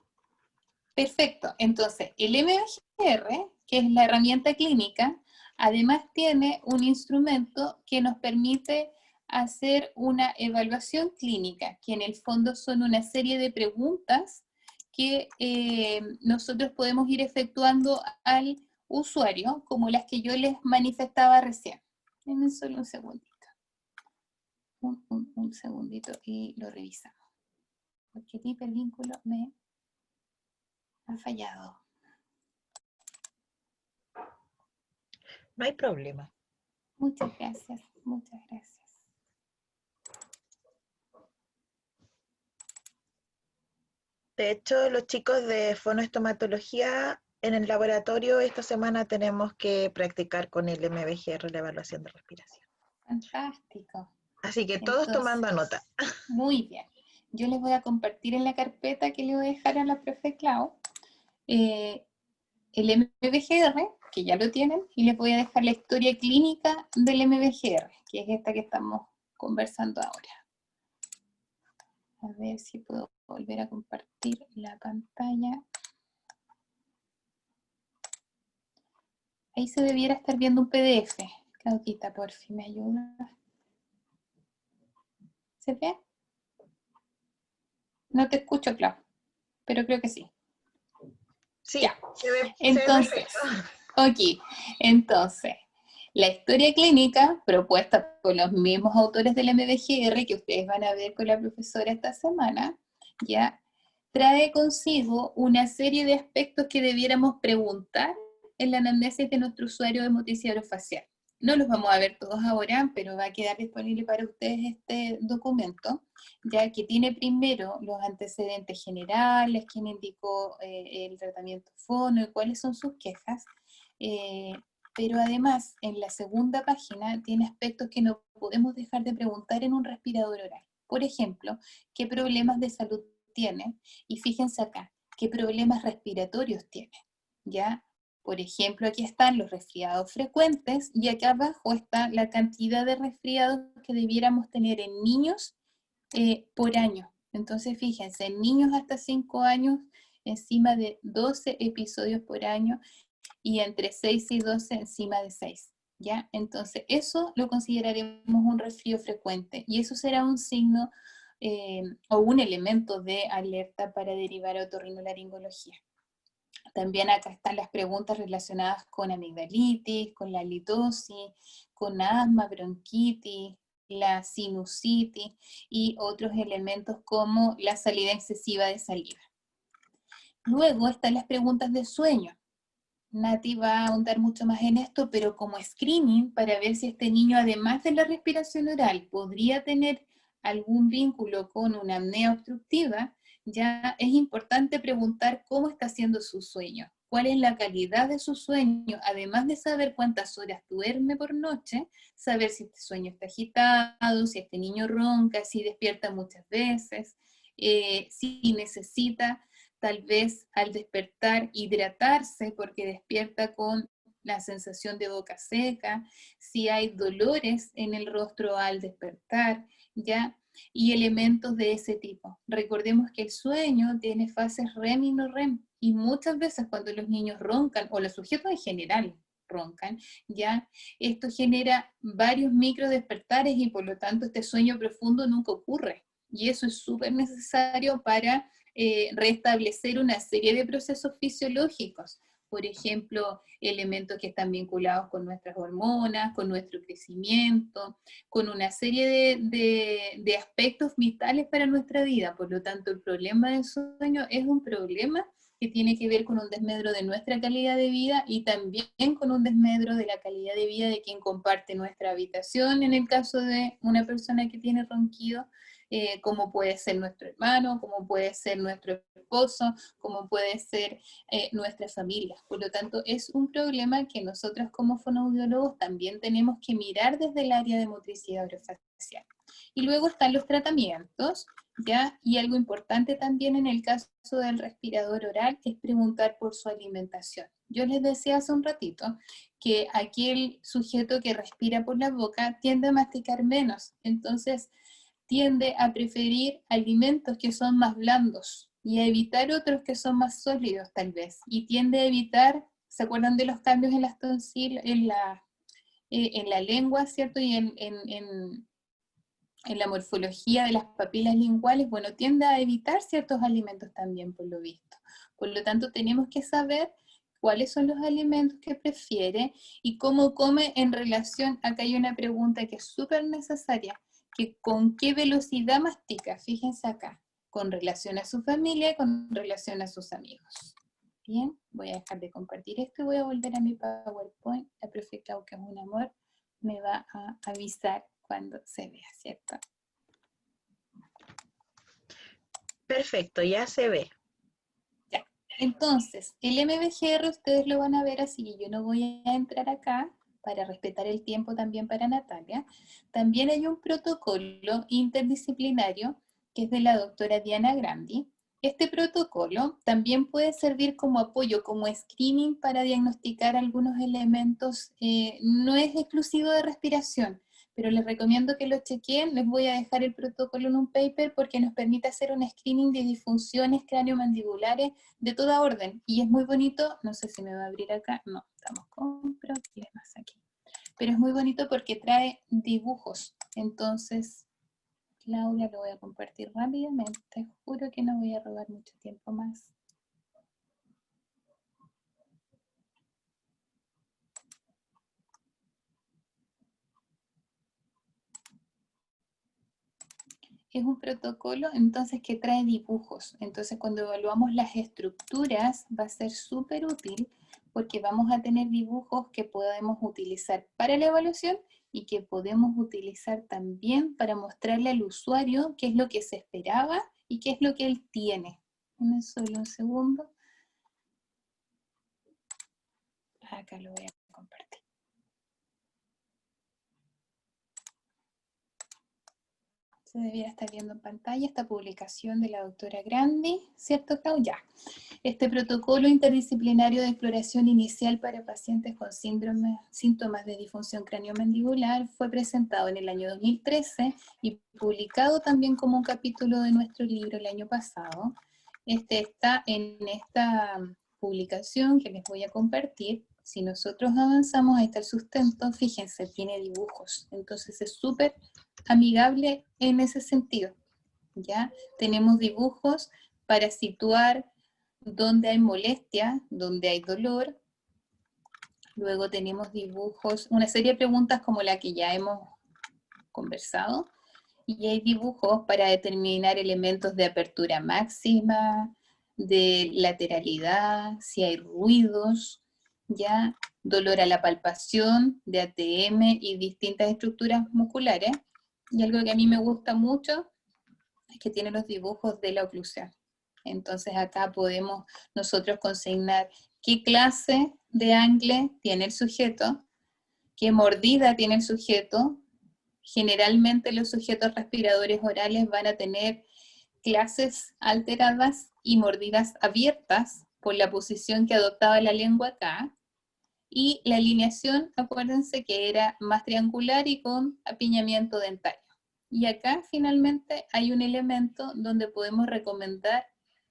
Perfecto. Entonces, el MBGR, que es la herramienta clínica, además tiene un instrumento que nos permite hacer una evaluación clínica, que en el fondo son una serie de preguntas que nosotros podemos ir efectuando al usuario, como las que yo les manifestaba recién. Denme solo un segundito. Un segundito y lo revisamos. Porque el hipervínculo me ha fallado.
No hay problema.
Muchas gracias, muchas gracias.
De hecho, los chicos de fonoestomatología en el laboratorio esta semana tenemos que practicar con el MBGR la evaluación de respiración.
Fantástico.
Así que todos tomando nota.
Muy bien. Yo les voy a compartir en la carpeta que le voy a dejar a la profe Clau el MBGR, que ya lo tienen, y les voy a dejar la historia clínica del MBGR, que es esta que estamos conversando ahora. A ver si puedo volver a compartir la pantalla. Ahí se debiera estar viendo un PDF. Claudita, por fin, ¿me ayuda? ¿Se ve? No te escucho, Clau, pero creo que sí.
Sí,
ya.
Se ve
Entonces,
perfecto.
Entonces, la historia clínica propuesta por los mismos autores del MBGR que ustedes van a ver con la profesora esta semana, ya trae consigo una serie de aspectos que debiéramos preguntar en la anamnesis de nuestro usuario de motricidad orofacial. No los vamos a ver todos ahora, pero va a quedar disponible para ustedes este documento, ya que tiene primero los antecedentes generales, quién indicó el tratamiento fono y cuáles son sus quejas, pero además en la segunda página tiene aspectos que no podemos dejar de preguntar en un respirador oral. Por ejemplo, ¿qué problemas de salud tiene? Y fíjense acá, ¿qué problemas respiratorios tiene? ¿Ya? Por ejemplo, aquí están los resfriados frecuentes y acá abajo está la cantidad de resfriados que debiéramos tener en niños por año. Entonces, fíjense, en niños hasta 5 años, encima de 12 episodios por año, y entre 6 y 12 encima de 6. ¿Ya? Entonces, eso lo consideraremos un resfrío frecuente y eso será un signo o un elemento de alerta para derivar a otorrinolaringología. También acá están las preguntas relacionadas con amigdalitis, con la halitosis, con asma, bronquitis, la sinusitis y otros elementos como la salida excesiva de saliva. Luego están las preguntas de sueño. Nati va a ahondar mucho más en esto, pero como screening para ver si este niño, además de la respiración oral, podría tener algún vínculo con una apnea obstructiva, ya es importante preguntar cómo está haciendo su sueño, cuál es la calidad de su sueño, además de saber cuántas horas duerme por noche, saber si este sueño está agitado, si este niño ronca, si despierta muchas veces, si necesita tal vez al despertar hidratarse porque despierta con la sensación de boca seca, si hay dolores en el rostro al despertar, ¿ya? Y elementos de ese tipo. Recordemos que el sueño tiene fases REM y no REM, y muchas veces cuando los niños roncan, o los sujetos en general roncan, ¿ya? Esto genera varios micro despertares y por lo tanto este sueño profundo nunca ocurre. Y eso es súper necesario para restablecer una serie de procesos fisiológicos, por ejemplo, elementos que están vinculados con nuestras hormonas, con nuestro crecimiento, con una serie de aspectos vitales para nuestra vida. Por lo tanto, el problema del sueño es un problema que tiene que ver con un desmedro de nuestra calidad de vida y también con un desmedro de la calidad de vida de quien comparte nuestra habitación, en el caso de una persona que tiene ronquido, como puede ser nuestro hermano, como puede ser nuestro esposo, como puede ser nuestra familia. Por lo tanto, es un problema que nosotros como fonoaudiólogos también tenemos que mirar desde el área de motricidad orofacial. Y luego están los tratamientos, ¿ya? Y algo importante también en el caso del respirador oral es preguntar por su alimentación. Yo les decía hace un ratito que aquel sujeto que respira por la boca tiende a masticar menos, entonces tiende a preferir alimentos que son más blandos y a evitar otros que son más sólidos tal vez, y tiende a evitar, ¿se acuerdan de los cambios en las en la lengua, ¿cierto? Y en la morfología de las papilas linguales, bueno, tiende a evitar ciertos alimentos también, por lo visto. Por lo tanto, tenemos que saber cuáles son los alimentos que prefiere y cómo come en relación, acá hay una pregunta que es súper necesaria, que con qué velocidad mastica, fíjense acá, con relación a su familia, con relación a sus amigos. Bien, voy a dejar de compartir esto y voy a volver a mi PowerPoint. La profe Clau, que es un amor, me va a avisar cuando se vea, ¿cierto?
Perfecto, ya se ve.
Ya. Entonces, el MBGR ustedes lo van a ver así, yo no voy a entrar acá para respetar el tiempo también para Natalia. También hay un protocolo interdisciplinario que es de la doctora Diana Grandi. Este protocolo también puede servir como apoyo, como screening para diagnosticar algunos elementos, no es exclusivo de respiración, pero les recomiendo que lo chequeen. Les voy a dejar el protocolo en un paper porque nos permite hacer un screening de disfunciones craneomandibulares de toda orden, y es muy bonito. No sé si me va a abrir acá, no, estamos con problemas aquí, pero es muy bonito porque trae dibujos. Entonces, Claudia, lo voy a compartir rápidamente, juro que no voy a robar mucho tiempo más. es un protocolo entonces que trae dibujos. Entonces cuando evaluamos las estructuras va a ser súper útil porque vamos a tener dibujos que podemos utilizar para la evaluación y que podemos utilizar también para mostrarle al usuario qué es lo que se esperaba y qué es lo que él tiene. Dame solo un segundo. Acá lo voy a compartir. Se debiera estar viendo en pantalla esta publicación de la doctora Grandi, ¿cierto, Clau? Ya. Este protocolo interdisciplinario de exploración inicial para pacientes con síntomas de disfunción craniomandibular fue presentado en el año 2013 y publicado también como un capítulo de nuestro libro el año pasado. Este está en esta publicación que les voy a compartir. Si nosotros avanzamos, ahí está el sustento, fíjense, tiene dibujos, entonces es súper amigable en ese sentido, ¿ya? Tenemos dibujos para situar dónde hay molestia, dónde hay dolor. Luego tenemos dibujos, una serie de preguntas como la que ya hemos conversado, y hay dibujos para determinar elementos de apertura máxima, de lateralidad, si hay ruidos, ¿ya? Dolor a la palpación, de ATM y distintas estructuras musculares. Y algo que a mí me gusta mucho es que tiene los dibujos de la oclusión. Entonces acá podemos nosotros consignar qué clase de angle tiene el sujeto, qué mordida tiene el sujeto. Generalmente los sujetos respiradores orales van a tener clases alteradas y mordidas abiertas por la posición que adoptaba la lengua acá. Y la alineación, acuérdense que era más triangular y con apiñamiento dentario. Y acá finalmente hay un elemento donde podemos recomendar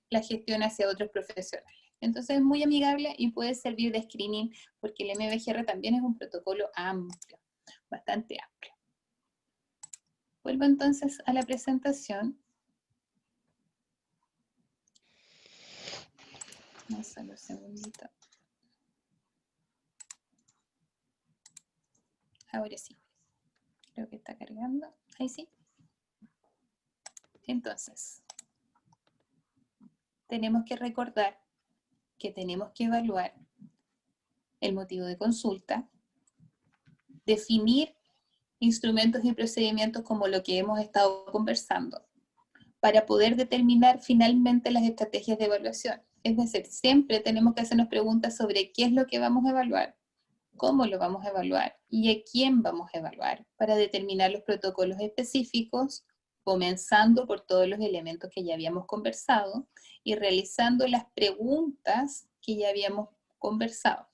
la gestión hacia otros profesionales. Entonces es muy amigable y puede servir de screening porque el MBGR también es un protocolo amplio, bastante amplio. Vuelvo entonces a la presentación. No, solo un segundito. Ahora sí. Creo que está cargando. Ahí sí. Entonces, tenemos que recordar que tenemos que evaluar el motivo de consulta, definir instrumentos y procedimientos como lo que hemos estado conversando, para poder determinar finalmente las estrategias de evaluación. Es decir, siempre tenemos que hacernos preguntas sobre qué es lo que vamos a evaluar, cómo lo vamos a evaluar y a quién vamos a evaluar, para determinar los protocolos específicos, comenzando por todos los elementos que ya habíamos conversado y realizando las preguntas que ya habíamos conversado.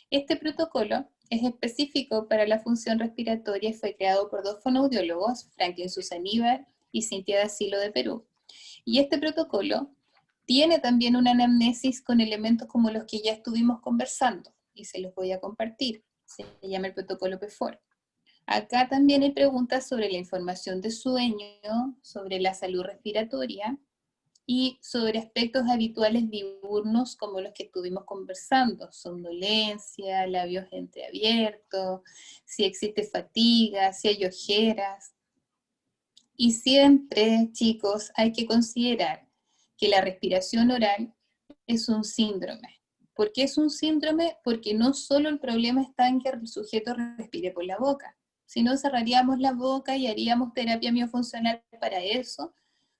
Este protocolo es específico para la función respiratoria y fue creado por dos fonoaudiólogos, Franklin Susaníbar y Cintia da Silo de Perú. Y este protocolo tiene también una anamnesis con elementos como los que ya estuvimos conversando, y se los voy a compartir. Se llama el protocolo PEFOR. Acá también hay preguntas sobre la información de sueño, sobre la salud respiratoria, y sobre aspectos habituales diurnos como los que estuvimos conversando, somnolencia, labios entreabiertos, si existe fatiga, si hay ojeras. Y siempre, chicos, hay que considerar que la respiración oral es un síndrome. ¿Por qué es un síndrome? Porque no solo el problema está en que el sujeto respire por la boca, sino cerraríamos la boca y haríamos terapia miofuncional para eso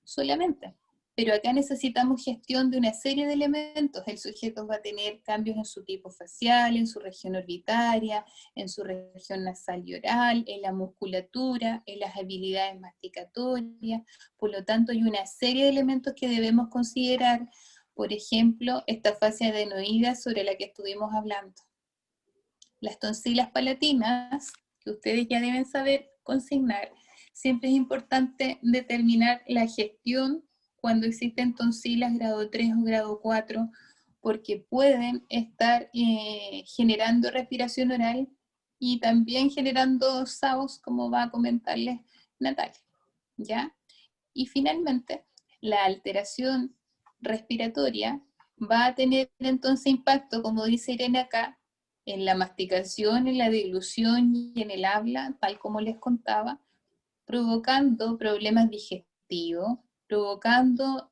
solamente. Pero acá necesitamos gestión de una serie de elementos. El sujeto va a tener cambios en su tipo facial, en su región orbitaria, en su región nasal y oral, en la musculatura, en las habilidades masticatorias. Por lo tanto, hay una serie de elementos que debemos considerar. Por ejemplo, esta fascia adenoidea sobre la que estuvimos hablando. Las tonsilas palatinas, que ustedes ya deben saber consignar. Siempre es importante determinar la gestión cuando existen tonsilas grado 3 o grado 4, porque pueden estar generando respiración oral y también generando SAOS, como va a comentarles Natalia, ¿ya? Y finalmente, la alteración respiratoria va a tener entonces impacto, como dice Irene acá, en la masticación, en la deglución y en el habla, tal como les contaba, provocando problemas digestivos obstructivo, provocando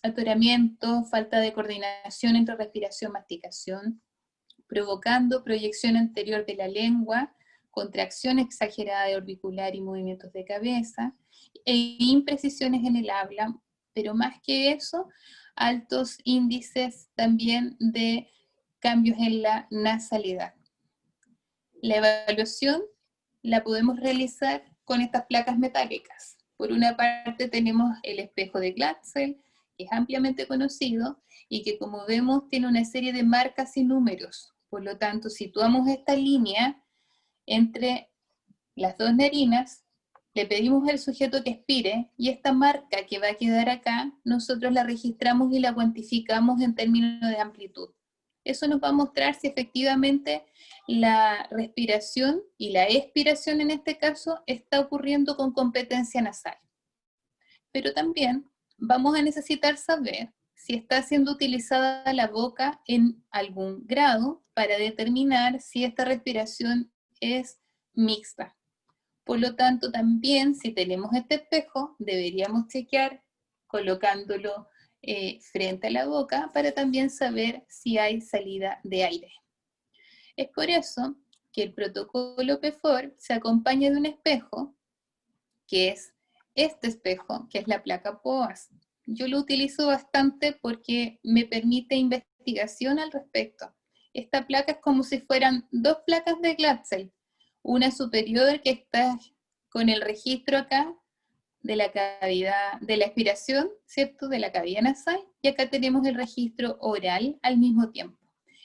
atoramiento, falta de coordinación entre respiración y masticación, provocando proyección anterior de la lengua, contracción exagerada de orbicular y movimientos de cabeza, e imprecisiones en el habla, pero más que eso, altos índices también de cambios en la nasalidad. La evaluación la podemos realizar con estas placas metálicas. Por una parte tenemos el espejo de Glatzel, que es ampliamente conocido y que, como vemos, tiene una serie de marcas y números. Por lo tanto, situamos esta línea entre las dos narinas, le pedimos al sujeto que expire, y esta marca que va a quedar acá, nosotros la registramos y la cuantificamos en términos de amplitud. Eso nos va a mostrar si efectivamente la respiración y la expiración en este caso está ocurriendo con competencia nasal. Pero también vamos a necesitar saber si está siendo utilizada la boca en algún grado para determinar si esta respiración es mixta. Por lo tanto, también si tenemos este espejo, deberíamos chequear colocándolo frente a la boca para también saber si hay salida de aire. Es por eso que el protocolo PEFOR se acompaña de un espejo, que es este espejo, que es la placa POAS. Yo lo utilizo bastante porque me permite investigación al respecto. Esta placa es como si fueran dos placas de Glatzel, una superior que está con el registro acá de la cavidad, de la expiración, ¿cierto?, de la cavidad nasal, y acá tenemos el registro oral al mismo tiempo.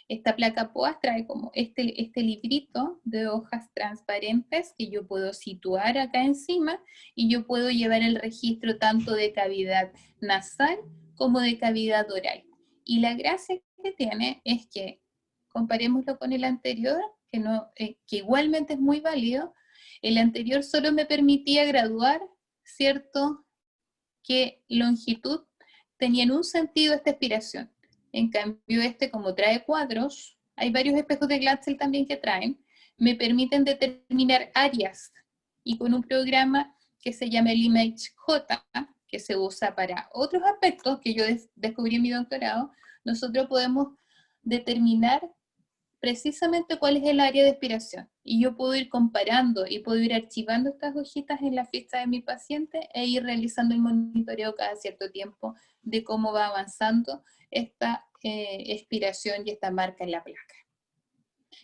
Esta placa POAS trae como este librito de hojas transparentes que yo puedo situar acá encima, y yo puedo llevar el registro tanto de cavidad nasal como de cavidad oral. Y la gracia que tiene es que, comparémoslo con el anterior, que igualmente es muy válido, el anterior solo me permitía graduar, ¿cierto?, qué longitud tenía en un sentido esta expiración. En cambio este, como trae cuadros, hay varios espejos de Glatzel también que traen, me permiten determinar áreas, y con un programa que se llama el ImageJ, que se usa para otros aspectos que yo descubrí en mi doctorado, nosotros podemos determinar precisamente cuál es el área de expiración. Y yo puedo ir comparando y puedo ir archivando estas hojitas en la ficha de mi paciente e ir realizando el monitoreo cada cierto tiempo de cómo va avanzando esta expiración y esta marca en la placa.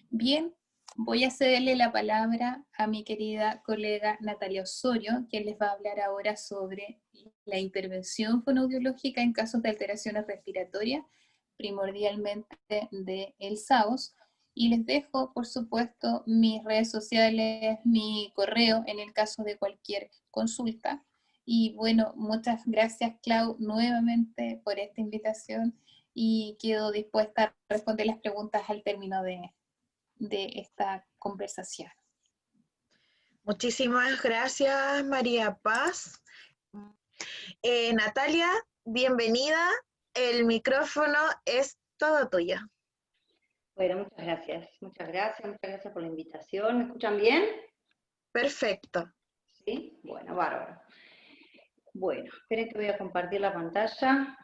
Bien, voy a cederle la palabra a mi querida colega Natalia Osorio, quien les va a hablar ahora sobre la intervención fonoaudiológica en casos de alteraciones respiratorias, primordialmente del SAOS, y les dejo, por supuesto, mis redes sociales, mi correo, en el caso de cualquier consulta. Y bueno, muchas gracias, Clau, nuevamente por esta invitación, y quedo dispuesta a responder las preguntas al término de esta conversación.
Muchísimas gracias, María Paz. Natalia, bienvenida. El micrófono es todo tuyo.
Bueno, muchas gracias por la invitación. ¿Me escuchan bien?
Perfecto.
Sí, bueno, bárbaro. Bueno, esperen que voy a compartir la pantalla.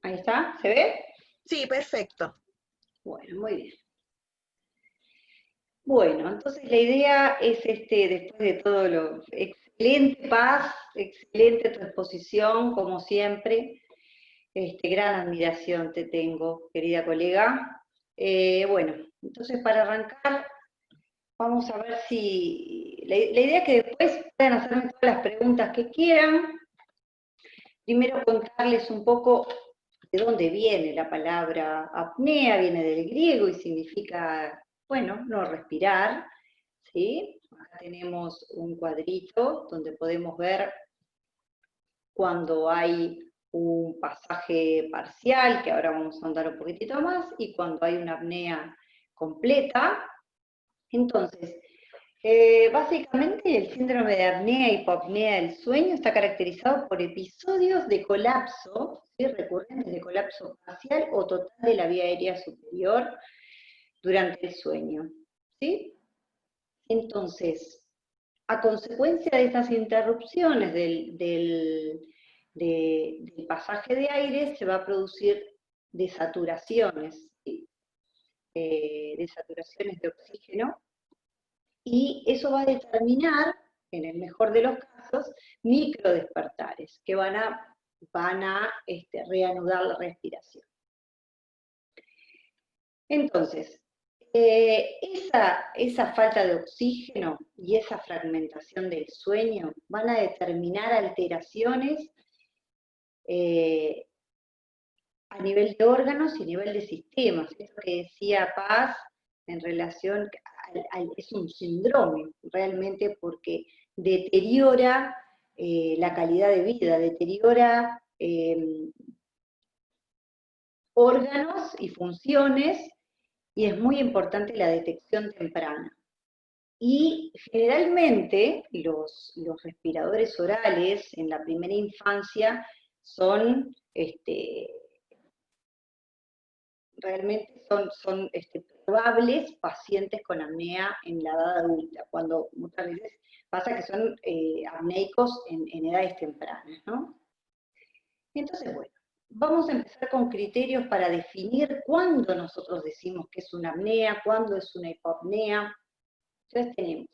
Ahí está, ¿se ve?
Sí, perfecto.
Bueno, muy bien. Bueno, entonces la idea es, después de todo lo excelente, Paz, excelente tu exposición, como siempre, gran admiración te tengo, querida colega. Bueno, entonces para arrancar, vamos a ver si, la idea es que después puedan hacerme todas las preguntas que quieran. Primero contarles un poco de dónde viene la palabra apnea, viene del griego y significa, bueno, no respirar, ¿sí? Acá tenemos un cuadrito donde podemos ver cuando hay un pasaje parcial, que ahora vamos a andar un poquitito más, y cuando hay una apnea completa. Entonces, Básicamente el síndrome de apnea y hipopnea del sueño está caracterizado por episodios de colapso, ¿sí? Recurrentes de colapso parcial o total de la vía aérea superior durante el sueño, ¿sí? Entonces, a consecuencia de estas interrupciones del pasaje de aire, se va a producir desaturaciones, ¿sí? Desaturaciones de oxígeno, y eso va a determinar, en el mejor de los casos, microdespertares, que van a reanudar la respiración. Entonces, esa falta de oxígeno y esa fragmentación del sueño van a determinar alteraciones a nivel de órganos y a nivel de sistemas. Esto que decía Paz en relación es un síndrome realmente, porque deteriora la calidad de vida, deteriora órganos y funciones, y es muy importante la detección temprana. Y generalmente los respiradores orales en la primera infancia son realmente son probables pacientes con apnea en la edad adulta, cuando muchas veces pasa que son apneicos en edades tempranas, ¿no? Entonces, bueno, vamos a empezar con criterios para definir cuándo nosotros decimos que es una apnea, cuándo es una hipopnea. Entonces tenemos,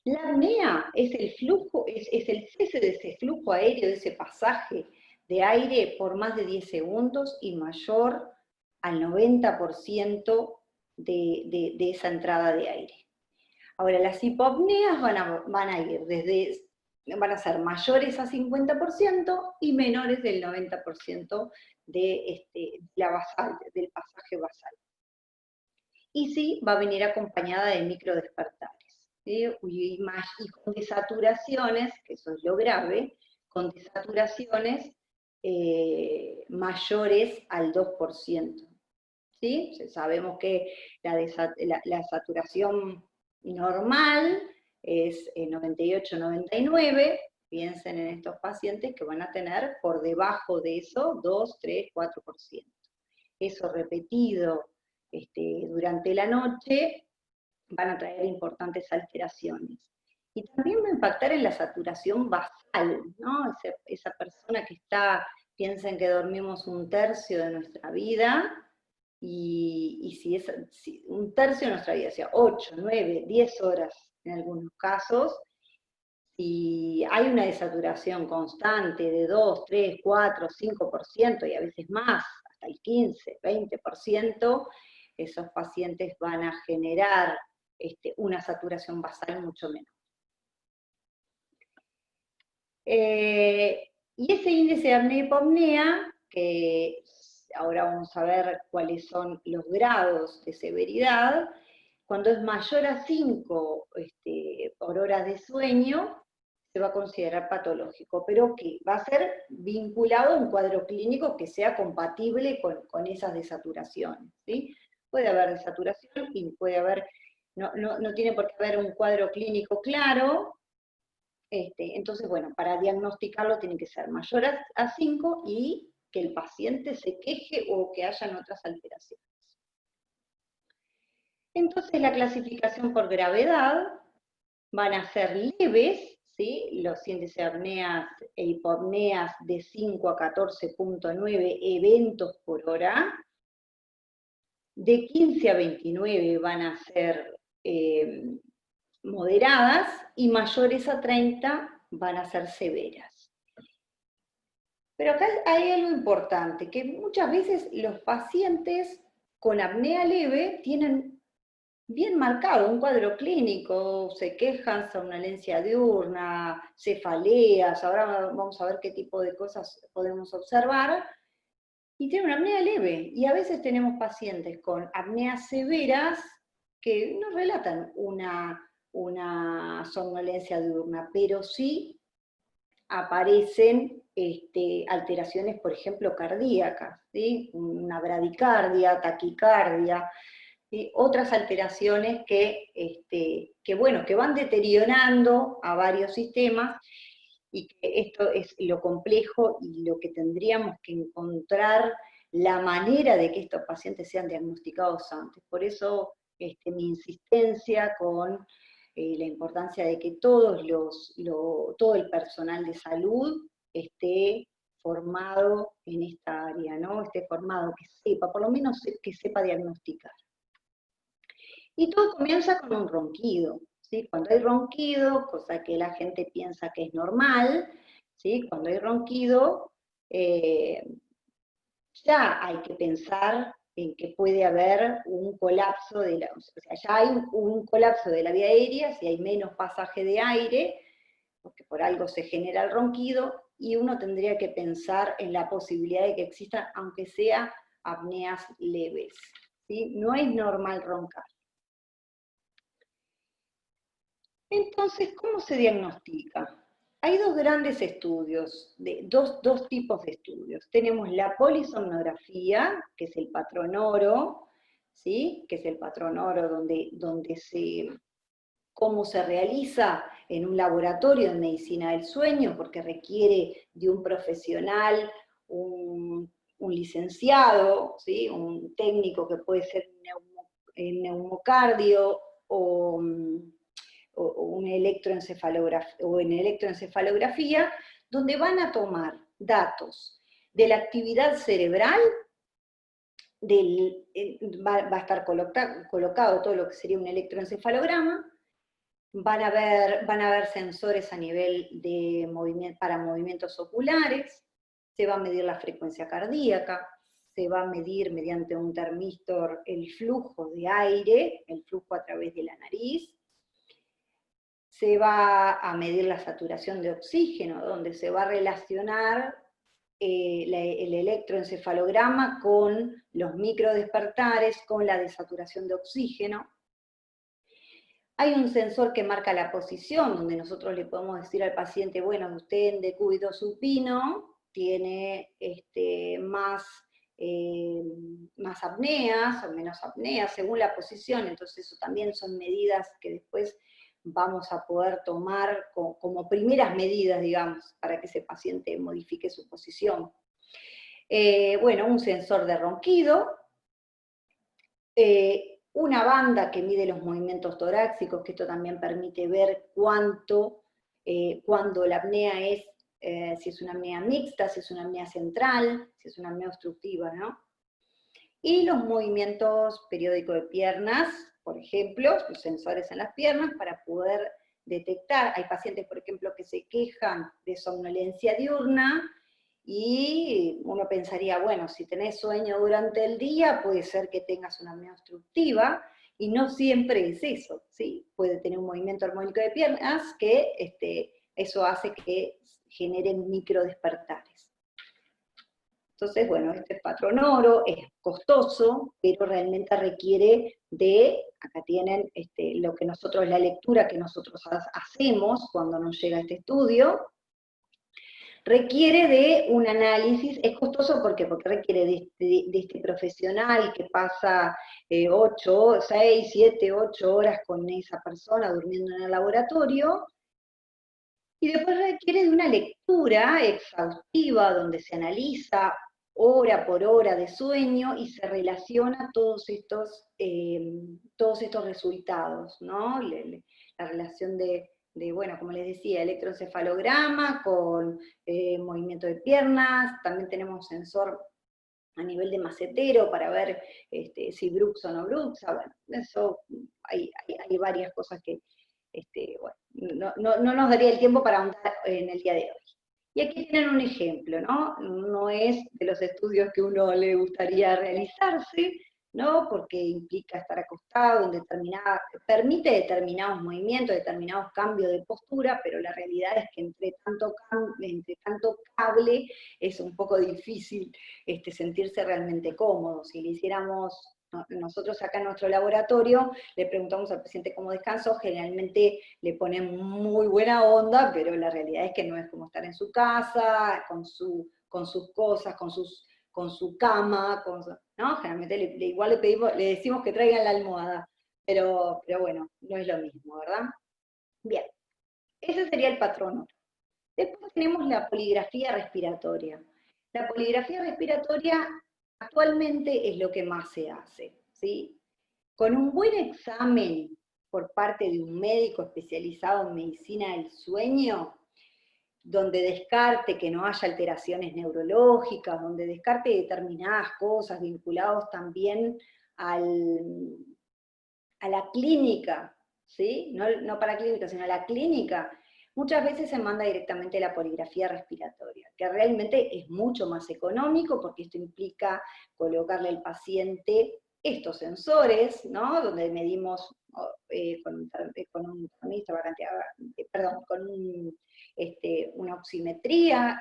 la apnea es el flujo, es el cese de ese flujo aéreo, de ese pasaje de aire por más de 10 segundos y mayor al 90% de esa entrada de aire. Ahora, las hipopneas van a ser mayores a 50% y menores del 90% del pasaje basal. Y sí, va a venir acompañada de microdespertares, ¿sí? Y con desaturaciones, que eso es lo grave, con desaturaciones mayores al 2%. ¿Sí? Sabemos que la saturación normal es 98-99, piensen en estos pacientes que van a tener por debajo de eso 2, 3, 4%. Eso repetido durante la noche van a traer importantes alteraciones. Y también va a impactar en la saturación basal, ¿no? Esa persona que piensen que dormimos un tercio de nuestra vida, y si un tercio de nuestra vida, o sea, 8, 9, 10 horas en algunos casos, si hay una desaturación constante de 2, 3, 4, 5% y a veces más, hasta el 15, 20%, esos pacientes van a generar una saturación basal mucho menor. Y ese índice de apnea-hipopnea, que ahora vamos a ver cuáles son los grados de severidad, cuando es mayor a 5 por horas de sueño, se va a considerar patológico, pero que va a ser vinculado a un cuadro clínico que sea compatible con esas desaturaciones, ¿sí? Puede haber desaturación y puede haber, no tiene por qué haber un cuadro clínico claro. Entonces, bueno, para diagnosticarlo tiene que ser mayor a 5 y que el paciente se queje o que hayan otras alteraciones. Entonces, la clasificación por gravedad van a ser leves, ¿sí? Los índices de apneas e hipopneas de 5 a 14.9 eventos por hora. De 15 a 29 van a ser moderadas y mayores a 30 van a ser severas. Pero acá hay algo importante, que muchas veces los pacientes con apnea leve tienen bien marcado un cuadro clínico, se quejan, somnolencia diurna, cefaleas, ahora vamos a ver qué tipo de cosas podemos observar, y tienen una apnea leve. Y a veces tenemos pacientes con apneas severas que no relatan una somnolencia diurna, pero sí aparecen alteraciones, por ejemplo, cardíacas, ¿sí? Una bradicardia, taquicardia, ¿sí? Otras alteraciones que van deteriorando a varios sistemas, y que esto es lo complejo y lo que tendríamos que encontrar la manera de que estos pacientes sean diagnosticados antes. Por eso mi insistencia con la importancia de que todo el personal de salud esté formado en esta área, ¿no? Esté formado, que sepa, por lo menos que sepa diagnosticar. Y todo comienza con un ronquido, ¿sí? Cuando hay ronquido, cosa que la gente piensa que es normal, ¿sí? Cuando hay ronquido, ya hay que pensar en que puede haber un colapso o sea, ya hay un colapso de la vía aérea, si hay menos pasaje de aire, porque por algo se genera el ronquido, y uno tendría que pensar en la posibilidad de que existan, aunque sea apneas leves, ¿sí? No es normal roncar. Entonces, ¿cómo se diagnostica? Hay dos grandes estudios, dos tipos de estudios. Tenemos la polisomnografía, que es el patrón oro, ¿sí? Que es el patrón oro cómo se realiza en un laboratorio de medicina del sueño, porque requiere de un profesional, un licenciado, ¿sí? Un técnico que puede ser neumocardio o en electroencefalografía, donde van a tomar datos de la actividad cerebral, va a estar colocado todo lo que sería un electroencefalograma, van a ver sensores a nivel de para movimientos oculares, se va a medir la frecuencia cardíaca, se va a medir mediante un termistor el flujo de aire, el flujo a través de la nariz, se va a medir la saturación de oxígeno, donde se va a relacionar el electroencefalograma con los microdespertares, con la desaturación de oxígeno. Hay un sensor que marca la posición, donde nosotros le podemos decir al paciente, bueno, usted en decúbito supino tiene más apneas o menos apneas, según la posición. Entonces eso también son medidas que después vamos a poder tomar como primeras medidas, digamos, para que ese paciente modifique su posición. Bueno, un sensor de ronquido, una banda que mide los movimientos torácicos, que esto también permite ver cuando la apnea es, si es una apnea mixta, si es una apnea central, si es una apnea obstructiva, ¿no? Y los movimientos periódicos de piernas, por ejemplo, los sensores en las piernas para poder detectar. Hay pacientes, por ejemplo, que se quejan de somnolencia diurna, y uno pensaría, bueno, si tenés sueño durante el día, puede ser que tengas una apnea obstructiva, y no siempre es eso, ¿sí? Puede tener un movimiento armónico de piernas que eso hace que generen microdespertares. Entonces, bueno, este patrón oro es costoso, pero realmente requiere acá tienen lo que nosotros, la lectura que nosotros hacemos cuando nos llega este estudio, requiere de un análisis. Es costoso, ¿por qué? Porque requiere de este profesional que pasa 6, 7, 8 horas con esa persona durmiendo en el laboratorio, y después requiere de una lectura exhaustiva donde se analiza hora por hora de sueño y se relaciona todos estos resultados, ¿no? La relación de, bueno, como les decía, electroencefalograma con movimiento de piernas. También tenemos sensor a nivel de macetero para ver si bruxa o no bruxa. Bueno, eso hay varias cosas que bueno, no nos daría el tiempo para ahondar en el día de hoy. Y aquí tienen un ejemplo, ¿no? No es de los estudios que uno le gustaría realizarse, ¿no? Porque implica estar acostado, permite determinados movimientos, determinados cambios de postura, pero la realidad es que entre tanto cable es un poco difícil sentirse realmente cómodo. Si le hiciéramos, nosotros acá en nuestro laboratorio, le preguntamos al paciente cómo descansó, generalmente le ponen muy buena onda, pero la realidad es que no es como estar en su casa, con sus cosas, con sus con su cama, ¿no? Generalmente igual le decimos que traigan la almohada, pero bueno, no es lo mismo, ¿verdad? Bien, ese sería el patrón. Después tenemos la poligrafía respiratoria. La poligrafía respiratoria actualmente es lo que más se hace, ¿sí? Con un buen examen por parte de un médico especializado en medicina del sueño, donde descarte que no haya alteraciones neurológicas, donde descarte determinadas cosas vinculadas también a la clínica, ¿sí? No para clínica, sino a la clínica, muchas veces se manda directamente la poligrafía respiratoria, que realmente es mucho más económico porque esto implica colocarle al paciente estos sensores, ¿no? Donde medimos una oximetría,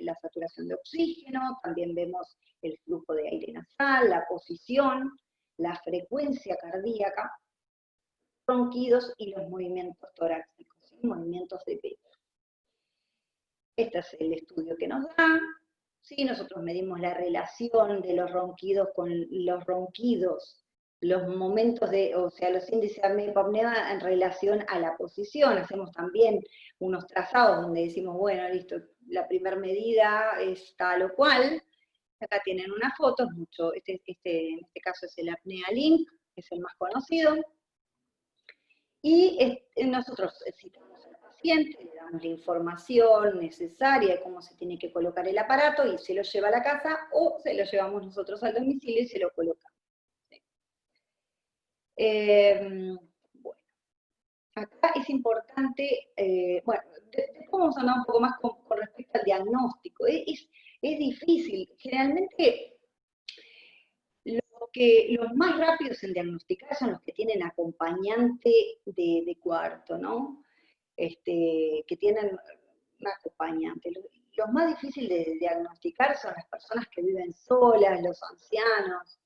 la saturación de oxígeno, también vemos el flujo de aire nasal, la posición, la frecuencia cardíaca, ronquidos y los movimientos torácicos, ¿sí? Movimientos de pecho. Este es el estudio que nos da. ¿Sí? Nosotros medimos la relación de los ronquidos con los ronquidos, los momentos los índices de apnea y hipopnea en relación a la posición. Hacemos también unos trazados donde decimos, bueno, listo, la primera medida es tal o cual. Acá tienen unas fotos, en este caso es el Apnea Link, que es el más conocido. Y nosotros citamos al paciente, le damos la información necesaria de cómo se tiene que colocar el aparato y se lo lleva a la casa o se lo llevamos nosotros al domicilio y se lo colocamos. ¿Sí? Bueno, acá es importante, después vamos a hablar un poco más con respecto al diagnóstico. Es difícil, generalmente los más rápidos en diagnosticar son los que tienen acompañante de cuarto, ¿no? Que tienen un acompañante. Los más difíciles de diagnosticar son las personas que viven solas, los ancianos.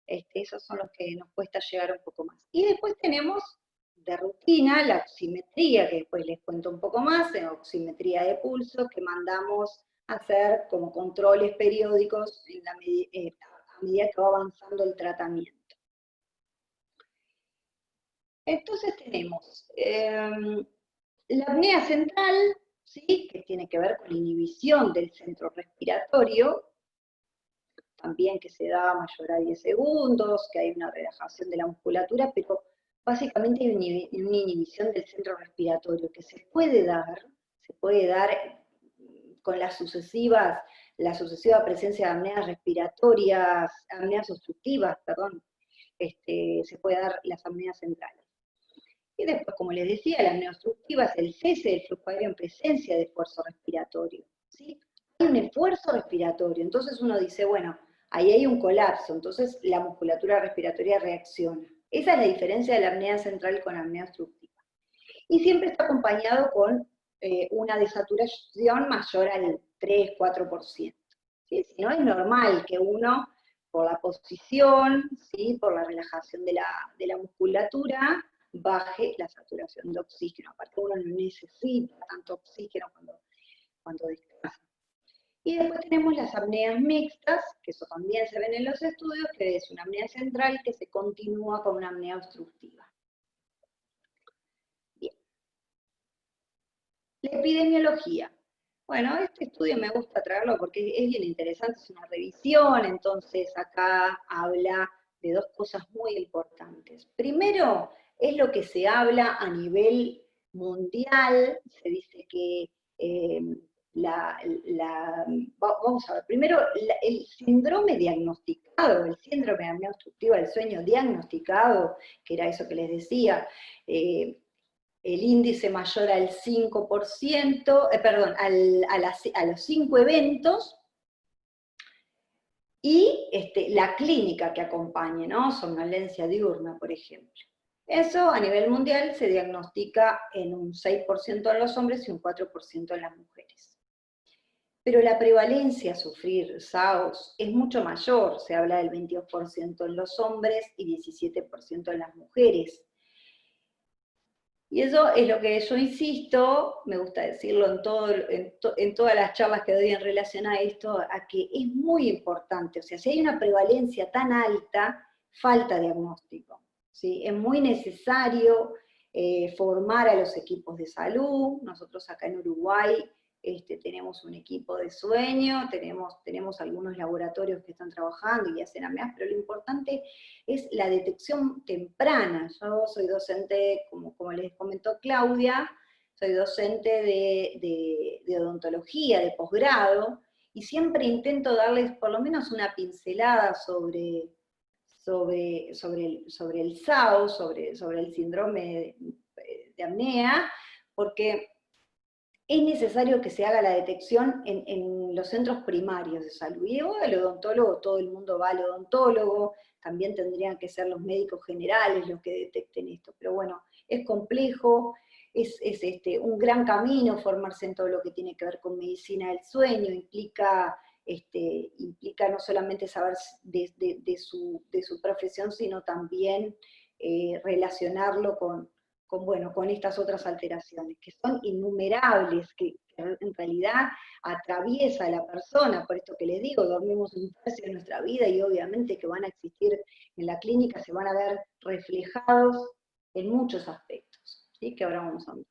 Esos son los que nos cuesta llegar un poco más. Y después tenemos de rutina la oximetría, que después les cuento un poco más, oximetría de pulso, que mandamos a hacer como controles periódicos a medida que va avanzando el tratamiento. Entonces tenemos la apnea central, ¿sí? Que tiene que ver con la inhibición del centro respiratorio, también que se da mayor a 10 segundos, que hay una relajación de la musculatura, pero básicamente hay una inhibición del centro respiratorio que se puede dar con la sucesiva presencia de apneas respiratorias, apneas obstructivas, perdón, se puede dar las apneas centrales. Y después, como les decía, la apnea obstructiva es el cese del flujo aéreo en presencia de esfuerzo respiratorio, ¿sí? Hay un esfuerzo respiratorio, entonces uno dice, bueno, ahí hay un colapso, entonces la musculatura respiratoria reacciona. Esa es la diferencia de la apnea central con la apnea obstructiva. Y siempre está acompañado con una desaturación mayor al 3-4%. ¿Sí? Si no, es normal que uno, por la posición, ¿sí? Por la relajación de la musculatura, baje la saturación de oxígeno. Aparte uno no necesita tanto oxígeno cuando descansa. Y después tenemos las apneas mixtas, que eso también se ven en los estudios, que es una apnea central que se continúa con una apnea obstructiva. Bien. La epidemiología. Bueno, este estudio me gusta traerlo porque es bien interesante, es una revisión, entonces acá habla de dos cosas muy importantes. Primero, es lo que se habla a nivel mundial, se dice que vamos a ver, primero, el síndrome diagnosticado, el síndrome de apnea obstructiva del sueño diagnosticado, que era eso que les decía, el índice mayor al 5%, a los 5 eventos, y la clínica que acompañe, ¿no? Somnolencia diurna, por ejemplo. Eso a nivel mundial se diagnostica en un 6% en los hombres y un 4% en las mujeres. Pero la prevalencia a sufrir SAOS es mucho mayor, se habla del 22% 22% en los hombres y 17% en las mujeres. Y eso es lo que yo insisto, me gusta decirlo en todas las charlas que doy en relación a esto, a que es muy importante. O sea, si hay una prevalencia tan alta, falta diagnóstico, ¿sí? Es muy necesario formar a los equipos de salud. Nosotros acá en Uruguay tenemos un equipo de sueño, tenemos algunos laboratorios que están trabajando y hacen AMEAS, pero lo importante es la detección temprana. Yo soy docente, como les comentó Claudia, soy docente de odontología, de posgrado, y siempre intento darles por lo menos una pincelada sobre el SAO, sobre el síndrome de apnea, porque es necesario que se haga la detección en los centros primarios de salud. Y luego el odontólogo, todo el mundo va al odontólogo, también tendrían que ser los médicos generales los que detecten esto. Pero bueno, es complejo, es un gran camino formarse en todo lo que tiene que ver con medicina del sueño, implica no solamente saber de su profesión, sino también relacionarlo con estas otras alteraciones, que son innumerables, que en realidad atraviesa a la persona. Por esto que les digo, dormimos un tercio de nuestra vida y obviamente que van a existir en la clínica, se van a ver reflejados en muchos aspectos, ¿sí? Que ahora vamos a ver.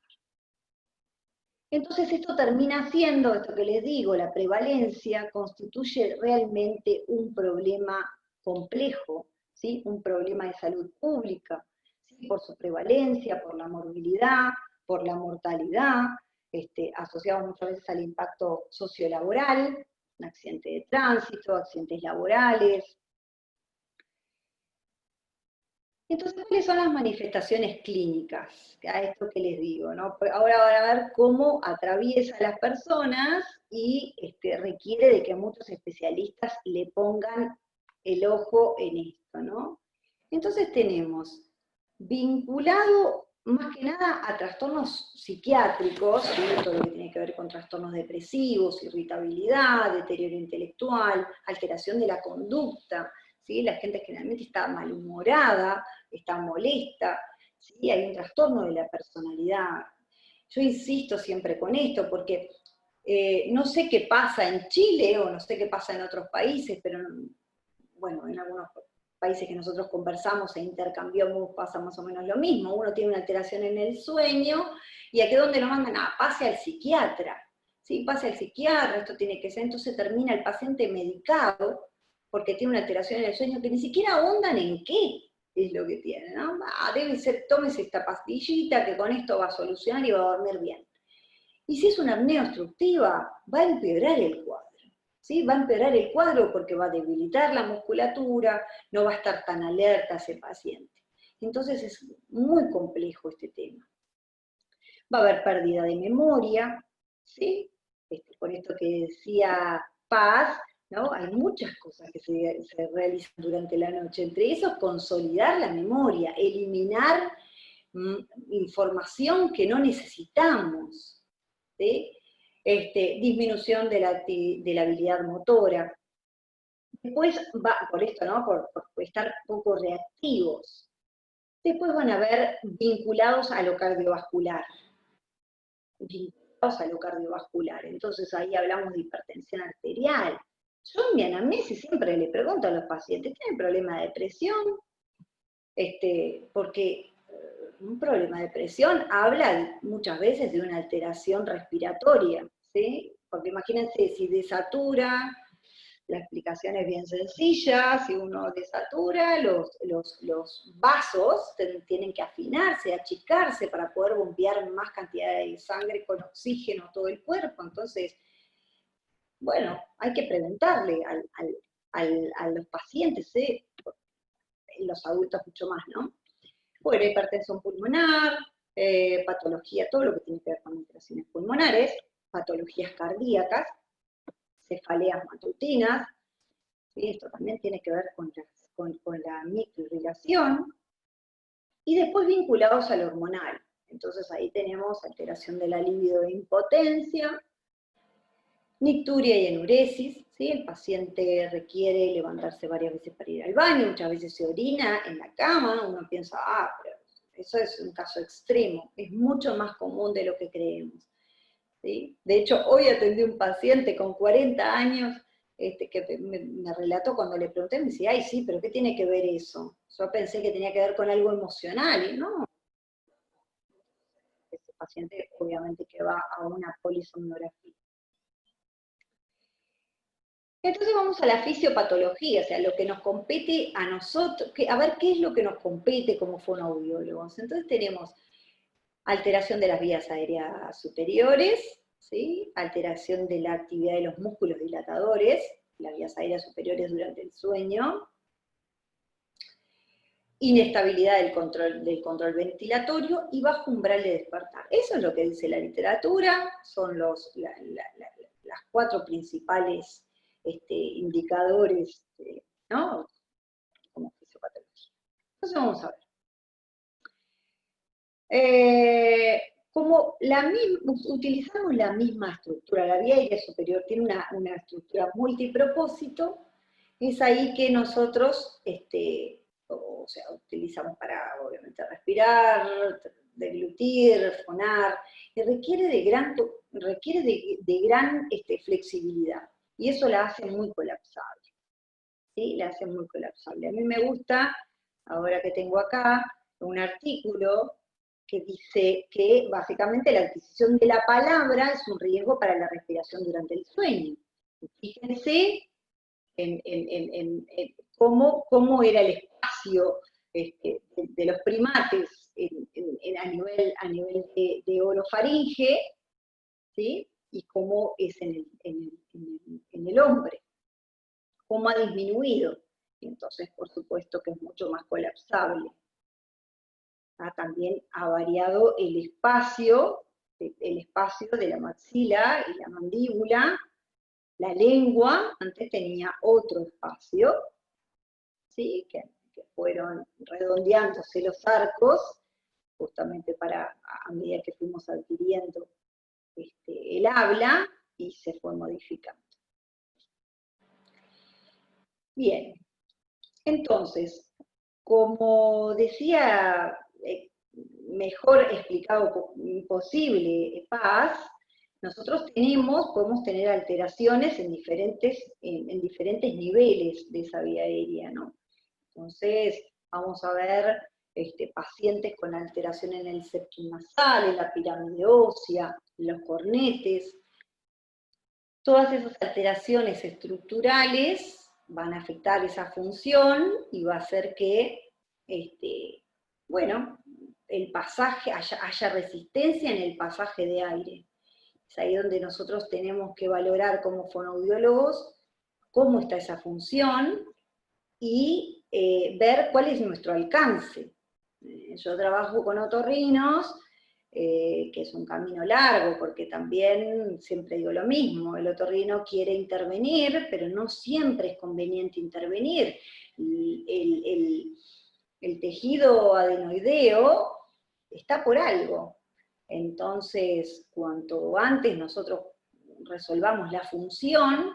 Entonces esto termina siendo, esto que les digo, la prevalencia constituye realmente un problema complejo, ¿sí? Un problema de salud pública, ¿sí? Por su prevalencia, por la morbilidad, por la mortalidad, asociado muchas veces al impacto sociolaboral, un accidente de tránsito, accidentes laborales. Entonces, ¿cuáles son las manifestaciones clínicas? A esto que les digo, ¿no? Ahora van a ver cómo atraviesa a las personas y requiere de que muchos especialistas le pongan el ojo en esto, ¿no? Entonces tenemos vinculado más que nada a trastornos psiquiátricos, ¿sí? Todo lo que tiene que ver con trastornos depresivos, irritabilidad, deterioro intelectual, alteración de la conducta, ¿sí? La gente generalmente está malhumorada, está molesta, ¿sí? Hay un trastorno de la personalidad. Yo insisto siempre con esto porque no sé qué pasa en Chile o no sé qué pasa en otros países, pero bueno, en algunos países que nosotros conversamos e intercambiamos pasa más o menos lo mismo. Uno tiene una alteración en el sueño y aquí donde lo mandan, pase al psiquiatra. ¿Sí? Pase al psiquiatra, esto tiene que ser, entonces termina el paciente medicado porque tiene una alteración en el sueño que ni siquiera ahondan en qué es lo que tiene, ¿no? Debe ser, tómese esta pastillita que con esto va a solucionar y va a dormir bien. Y si es una apnea obstructiva, va a empeorar el cuadro. ¿Sí? Va a empeorar el cuadro porque va a debilitar la musculatura, no va a estar tan alerta ese paciente. Entonces es muy complejo este tema. Va a haber pérdida de memoria, ¿sí? Por esto que decía Paz, ¿no? Hay muchas cosas que se realizan durante la noche, entre esos consolidar la memoria, eliminar información que no necesitamos, ¿sí? Disminución de la habilidad motora. Después va, por esto, ¿no? Por estar poco reactivos. Después van a ver vinculados a lo cardiovascular. Entonces ahí hablamos de hipertensión arterial. Yo en mi anamnesis siempre le pregunto a los pacientes, ¿tienen problema de presión? Porque un problema de presión habla muchas veces de una alteración respiratoria, ¿sí? Porque imagínense, si desatura, la explicación es bien sencilla, si uno desatura, los vasos tienen que afinarse, achicarse para poder bombear más cantidad de sangre con oxígeno a todo el cuerpo, entonces, bueno, hay que preguntarle a los pacientes, los adultos mucho más, ¿no? Bueno, hipertensión pulmonar, patología, todo lo que tiene que ver con alteraciones pulmonares, patologías cardíacas, cefaleas matutinas, ¿sí? Esto también tiene que ver con la microirrigación, y después vinculados al hormonal. Entonces ahí tenemos alteración de la libido e impotencia, nicturia y enuresis, ¿sí? El paciente requiere levantarse varias veces para ir al baño, muchas veces se orina en la cama, uno piensa, pero eso es un caso extremo, es mucho más común de lo que creemos. ¿Sí? De hecho, hoy atendí un paciente con 40 años que me relató cuando le pregunté, me decía, ay, sí, pero ¿qué tiene que ver eso? Yo pensé que tenía que ver con algo emocional, y no. Ese paciente obviamente que va a una polisomnografía. Entonces vamos a la fisiopatología, o sea, lo que nos compete a nosotros, a ver qué es lo que nos compete como fonoaudiólogos. Entonces tenemos alteración de las vías aéreas superiores, ¿sí? Alteración de la actividad de los músculos dilatadores, las vías aéreas superiores durante el sueño, inestabilidad del control ventilatorio y bajo umbral de despertar. Eso es lo que dice la literatura, son las 4 principales indicadores, ¿no? Como fisiopatología. Entonces vamos a ver. Como utilizamos la misma estructura, la vía aérea superior tiene una estructura multipropósito, es ahí que nosotros, o sea, utilizamos para, obviamente, respirar, deglutir, fonar, y requiere de gran flexibilidad, y eso la hace muy colapsable, ¿sí? La hace muy colapsable. A mí me gusta, ahora que tengo acá, un artículo que dice que básicamente la adquisición de la palabra es un riesgo para la respiración durante el sueño. Fíjense en cómo era el espacio de los primates a nivel de orofaringe, ¿sí? Y cómo es en el hombre, cómo ha disminuido. Y entonces, por supuesto, que es mucho más colapsable. También ha variado el espacio de la maxila y la mandíbula. La lengua antes tenía otro espacio, ¿sí? que fueron redondeándose los arcos, justamente a medida que fuimos adquiriendo el habla, y se fue modificando. Bien, entonces, como decía, mejor explicado posible Paz, nosotros podemos tener alteraciones en diferentes niveles de esa vía aérea, ¿no? Entonces, vamos a ver pacientes con alteración en el septum nasal, en la pirámide ósea, en los cornetes. Todas esas alteraciones estructurales van a afectar esa función y va a hacer que, bueno, el pasaje, haya resistencia en el pasaje de aire. Es ahí donde nosotros tenemos que valorar como fonoaudiólogos cómo está esa función y ver cuál es nuestro alcance. Yo trabajo con otorrinos, que es un camino largo, porque también siempre digo lo mismo, el otorrino quiere intervenir, pero no siempre es conveniente intervenir. El tejido adenoideo está por algo. Entonces, cuanto antes nosotros resolvamos la función,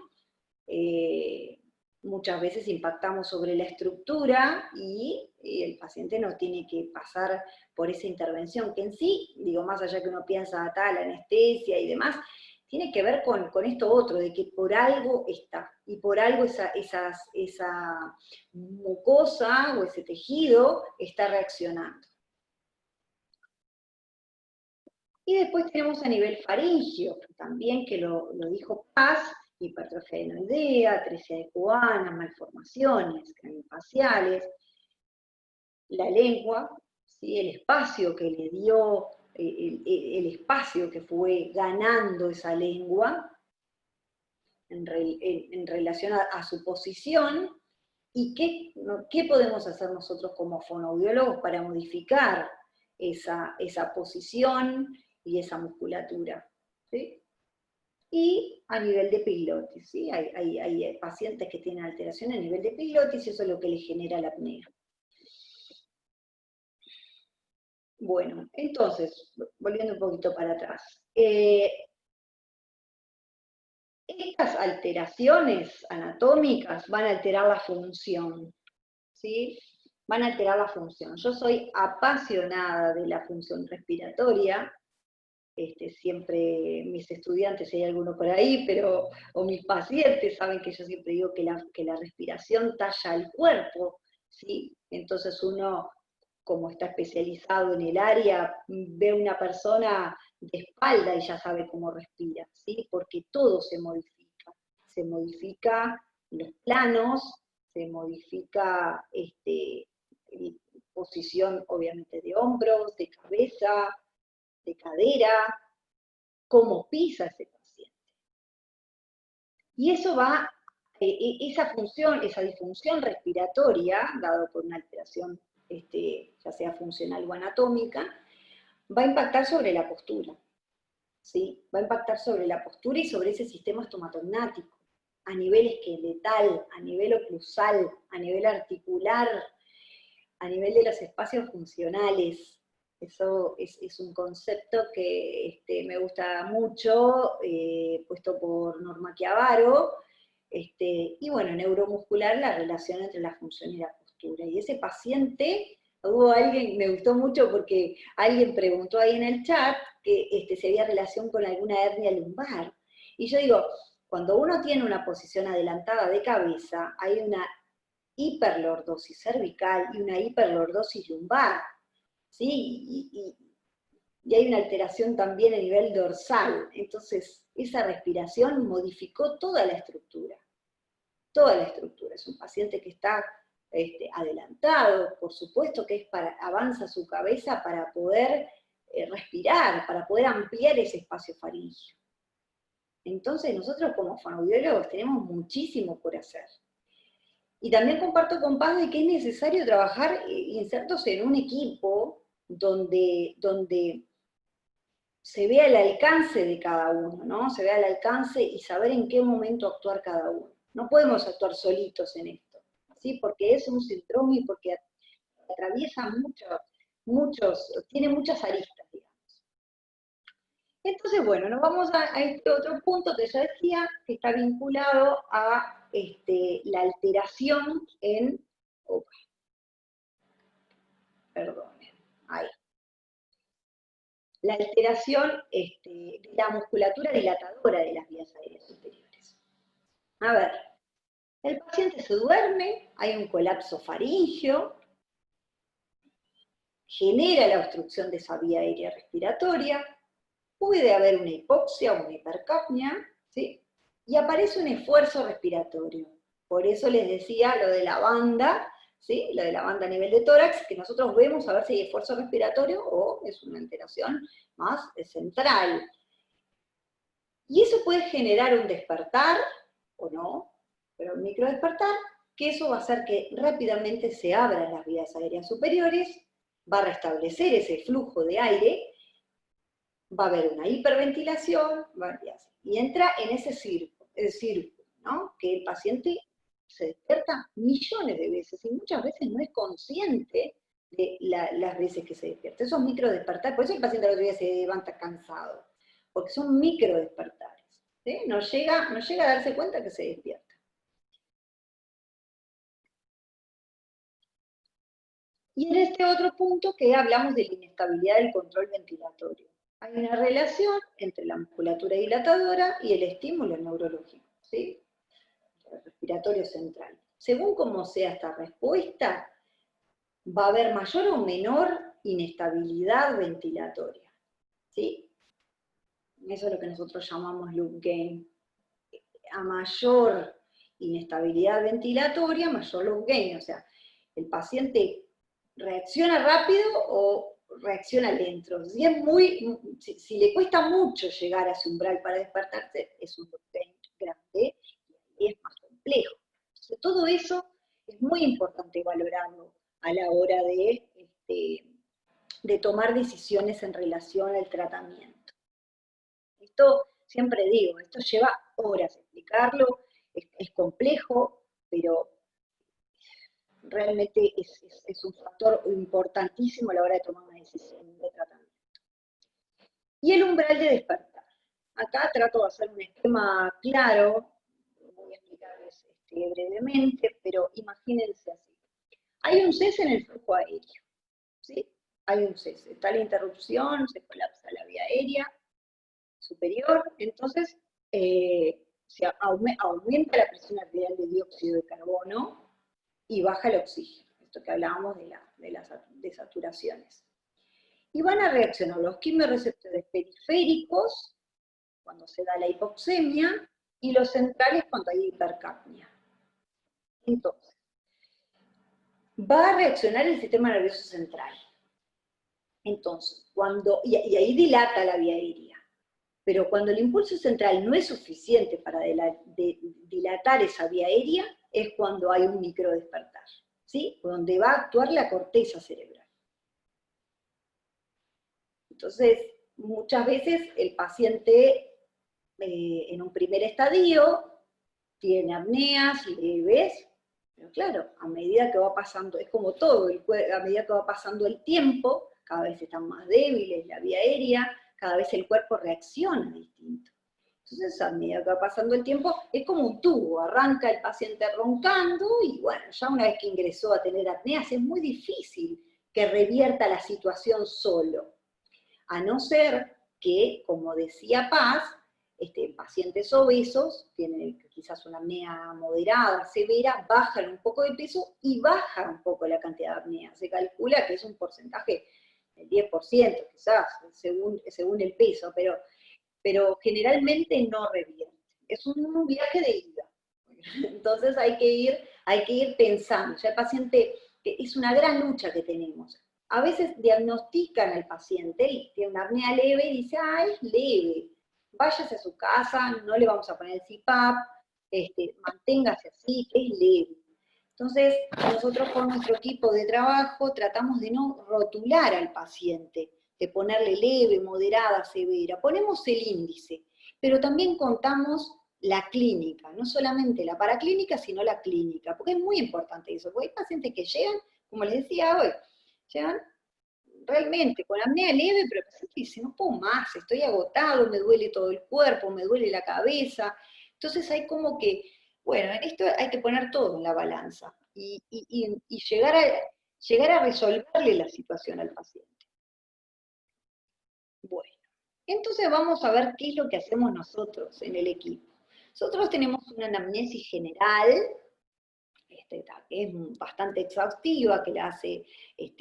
muchas veces impactamos sobre la estructura y el paciente no tiene que pasar por esa intervención, que en sí, digo, más allá que uno piensa la anestesia y demás, tiene que ver con esto otro, de que por algo está, y por algo esa mucosa o ese tejido está reaccionando. Y después tenemos a nivel faríngeo, también que lo dijo Paz, hipertrofia adenoidea, atresia de cubana, malformaciones craniofaciales, la lengua, ¿sí? El espacio que le dio, el espacio que fue ganando esa lengua en relación a su posición, y qué podemos hacer nosotros como fonoaudiólogos para modificar esa posición y esa musculatura, ¿sí? Y a nivel de epiglotis, ¿sí? Hay pacientes que tienen alteración a nivel de epiglotis y eso es lo que les genera la apnea. Bueno, entonces, volviendo un poquito para atrás. Estas alteraciones anatómicas van a alterar la función, ¿sí? van a alterar la función. Yo soy apasionada de la función respiratoria, siempre mis estudiantes, si hay alguno por ahí, o mis pacientes saben que yo siempre digo que la respiración talla el cuerpo, ¿sí? Entonces uno, como está especializado en el área, ve una persona de espalda y ya sabe cómo respira, ¿sí? Porque todo se modifica los planos, se modifica posición obviamente de hombros, de cabeza, de cadera, cómo pisa ese paciente. Y eso va, esa función, esa disfunción respiratoria, dado por una alteración ya sea funcional o anatómica, va a impactar sobre la postura, ¿sí? Va a impactar sobre la postura y sobre ese sistema estomatognático, a nivel esqueletal, a nivel oclusal, a nivel articular, a nivel de los espacios funcionales. Eso es un concepto que me gusta mucho, puesto por Norma Chiavaro, y bueno, neuromuscular, la relación entre la función y la postura. Y ese paciente, hubo alguien, me gustó mucho porque alguien preguntó ahí en el chat que si había relación con alguna hernia lumbar. Y yo digo, cuando uno tiene una posición adelantada de cabeza, hay una hiperlordosis cervical y una hiperlordosis lumbar, ¿sí? Y hay una alteración también a nivel dorsal. Entonces, esa respiración modificó toda la estructura. Toda la estructura. Es un paciente que está adelantado, por supuesto que avanza su cabeza para poder respirar, para poder ampliar ese espacio faríngeo. Entonces, nosotros como fonoaudiólogos tenemos muchísimo por hacer. Y también comparto con Paz de que es necesario trabajar insertos en un equipo donde se vea el alcance de cada uno, ¿no? Se vea el alcance y saber en qué momento actuar cada uno. No podemos actuar solitos en esto, ¿sí? Porque es un síndrome y porque atraviesa tiene muchas aristas, digamos. Entonces, bueno, nos vamos a este otro punto que ya decía, que está vinculado a la alteración en... Perdonen, ahí. La alteración de la musculatura dilatadora de las vías aéreas superiores. A ver, el paciente se duerme, hay un colapso faríngeo, genera la obstrucción de esa vía aérea respiratoria, puede haber una hipoxia o una hipercapnia, ¿sí? Y aparece un esfuerzo respiratorio. Por eso les decía lo de la banda, ¿sí? Lo de la banda a nivel de tórax, que nosotros vemos a ver si hay esfuerzo respiratorio o es una alteración más central. Y eso puede generar un despertar, o no, pero un microdespertar, que eso va a hacer que rápidamente se abran las vías aéreas superiores, va a restablecer ese flujo de aire, va a haber una hiperventilación, y entra en ese círculo, ¿no? Que el paciente se despierta millones de veces, y muchas veces no es consciente de las veces que se despierta. Esos microdespertares, por eso el paciente al otro día se levanta cansado, porque son microdespertares, ¿sí? No llega a darse cuenta que se despierta. Y en este otro punto que hablamos de la inestabilidad del control ventilatorio. Hay una relación entre la musculatura dilatadora y el estímulo neurológico, ¿sí? El respiratorio central. Según cómo sea esta respuesta, va a haber mayor o menor inestabilidad ventilatoria, ¿sí? Eso es lo que nosotros llamamos loop gain. A mayor inestabilidad ventilatoria, mayor loop gain. O sea, el paciente reacciona rápido o reacciona lento. Si le cuesta mucho llegar a ese umbral para despertarse, es un loop gain grande y es más complejo. Entonces, todo eso es muy importante valorarlo a la hora de tomar decisiones en relación al tratamiento. Esto, siempre digo, esto lleva horas explicarlo, es complejo, pero realmente es un factor importantísimo a la hora de tomar una decisión de tratamiento. Y el umbral de despertar. Acá trato de hacer un esquema claro, voy a explicarles brevemente, pero imagínense así. Hay un cese en el flujo aéreo, ¿sí? Hay un cese, está la interrupción, se colapsa la vía aérea superior, entonces aumenta la presión arterial de dióxido de carbono y baja el oxígeno, esto que hablábamos de las desaturaciones. Y van a reaccionar los quimiorreceptores periféricos, cuando se da la hipoxemia, y los centrales cuando hay hipercapnia. Entonces, va a reaccionar el sistema nervioso central. Entonces, y ahí dilata la vía aérea. Pero cuando el impulso central no es suficiente para dilatar esa vía aérea, es cuando hay un microdespertar, ¿sí? Donde va a actuar la corteza cerebral. Entonces, muchas veces el paciente en un primer estadio tiene apneas leves, pero claro, a medida que va pasando, es como todo, a medida que va pasando el tiempo, cada vez están más débiles la vía aérea, cada vez el cuerpo reacciona distinto. Entonces, a medida que va pasando el tiempo, es como un tubo, arranca el paciente roncando y bueno, ya una vez que ingresó a tener apneas, es muy difícil que revierta la situación solo. A no ser que, como decía Paz, pacientes obesos tienen quizás una apnea moderada, severa, bajan un poco de peso y baja un poco la cantidad de apnea. Se calcula que es un porcentaje del 10%, quizás, según el peso, pero generalmente no revierte. Es un viaje de ida. Entonces hay que ir pensando. Ya el paciente, es una gran lucha que tenemos. A veces diagnostican al paciente y tiene una apnea leve y dice, es leve, váyase a su casa, no le vamos a poner el CPAP, manténgase así, que es leve. Entonces, nosotros con nuestro equipo de trabajo tratamos de no rotular al paciente, de ponerle leve, moderada, severa. Ponemos el índice, pero también contamos la clínica, no solamente la paraclínica, sino la clínica, porque es muy importante eso, porque hay pacientes que llegan, como les decía hoy, llegan realmente con apnea leve, pero el paciente dice, no puedo más, estoy agotado, me duele todo el cuerpo, me duele la cabeza. Entonces hay como que, bueno, en esto hay que poner todo en la balanza y llegar a resolverle la situación al paciente. Bueno, entonces vamos a ver qué es lo que hacemos nosotros en el equipo. Nosotros tenemos una anamnesis general, que es bastante exhaustiva, que la hace,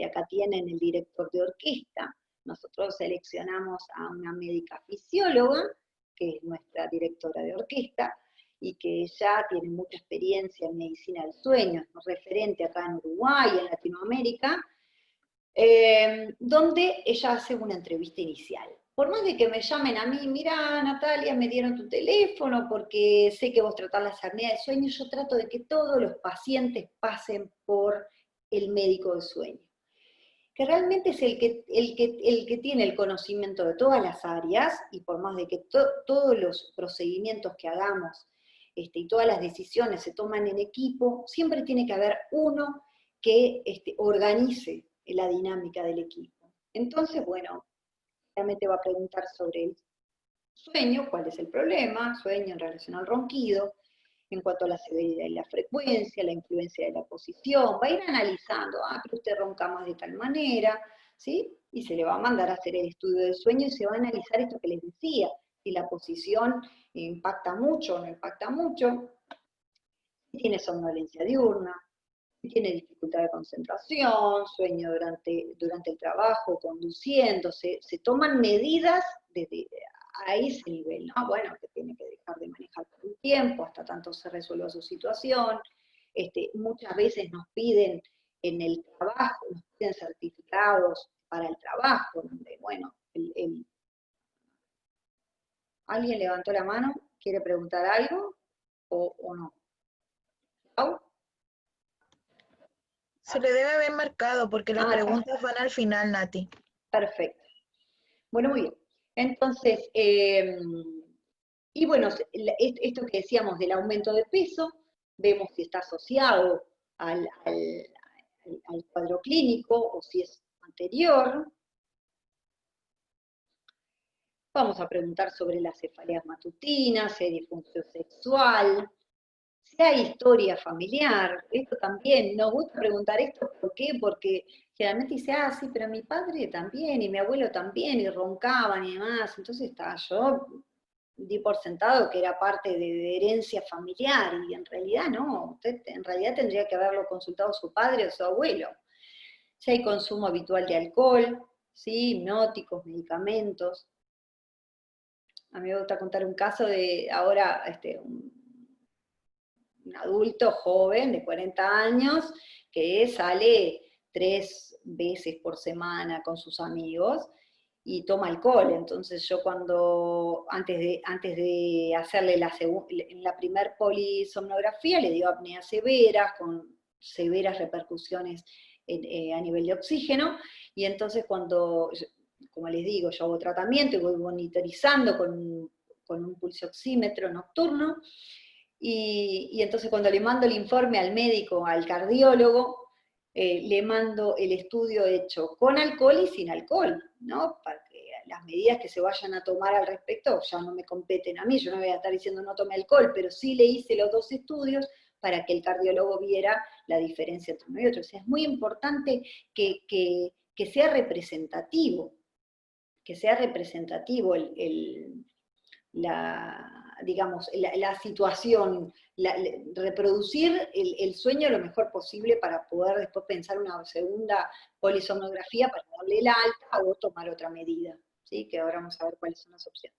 acá tienen el director de orquesta. Nosotros seleccionamos a una médica fisióloga, que es nuestra directora de orquesta, y que ya tiene mucha experiencia en medicina del sueño, es referente acá en Uruguay, en Latinoamérica, donde ella hace una entrevista inicial. Por más de que me llamen a mí, mira Natalia, me dieron tu teléfono porque sé que vos tratás las apneas de sueño, yo trato de que todos los pacientes pasen por el médico de sueño, que realmente es el que tiene el conocimiento de todas las áreas, y por más de que todos los procedimientos que hagamos y todas las decisiones se toman en equipo, siempre tiene que haber uno que organice la dinámica del equipo. Entonces, bueno, realmente va a preguntar sobre el sueño, cuál es el problema, sueño en relación al ronquido, en cuanto a la severidad y la frecuencia, la influencia de la posición, va a ir analizando, pero usted ronca más de tal manera, ¿sí? Y se le va a mandar a hacer el estudio del sueño y se va a analizar esto que les decía, si la posición impacta mucho o no impacta mucho, si tiene somnolencia diurna, tiene dificultad de concentración, sueño durante el trabajo, conduciendo, se toman medidas a ese nivel, ¿no? Bueno, que tiene que dejar de manejar por un tiempo, hasta tanto se resuelva su situación. Muchas veces nos piden en el trabajo, nos piden certificados para el trabajo, donde, bueno, ¿alguien levantó la mano? ¿Quiere preguntar algo o no? ¿Au?
Se le debe haber marcado porque las preguntas van al final, Nati.
Perfecto. Bueno, muy bien. Entonces, y bueno, esto que decíamos del aumento de peso, vemos si está asociado al cuadro clínico o si es anterior. Vamos a preguntar sobre las cefaleas matutinas, si hay disfunción sexual, si si hay historia familiar, esto también, nos gusta preguntar esto, ¿por qué? Porque generalmente dice, ah, sí, pero mi padre también, y mi abuelo también, y roncaban y demás, entonces yo di por sentado que era parte de herencia familiar, y en realidad no, usted en realidad tendría que haberlo consultado su padre o su abuelo. Si hay consumo habitual de alcohol, ¿sí? Hipnóticos, medicamentos. A mí me gusta contar un caso de ahora, un adulto joven de 40 años que sale 3 veces por semana con sus amigos y toma alcohol. Entonces yo antes de hacerle la primer polisomnografía, le dio apneas severas, con severas repercusiones a nivel de oxígeno, y entonces como les digo, yo hago tratamiento y voy monitorizando con un pulsioxímetro nocturno, y entonces cuando le mando el informe al médico, al cardiólogo, le mando el estudio hecho con alcohol y sin alcohol, ¿no? Para que las medidas que se vayan a tomar al respecto ya no me competen a mí, yo no voy a estar diciendo no tome alcohol, pero sí le hice los 2 estudios para que el cardiólogo viera la diferencia entre uno y otro. O sea, es muy importante que sea representativo, la situación, reproducir el sueño lo mejor posible para poder después pensar una segunda polisomnografía para darle el alta o tomar otra medida, ¿sí? Que ahora vamos a ver cuáles son las opciones.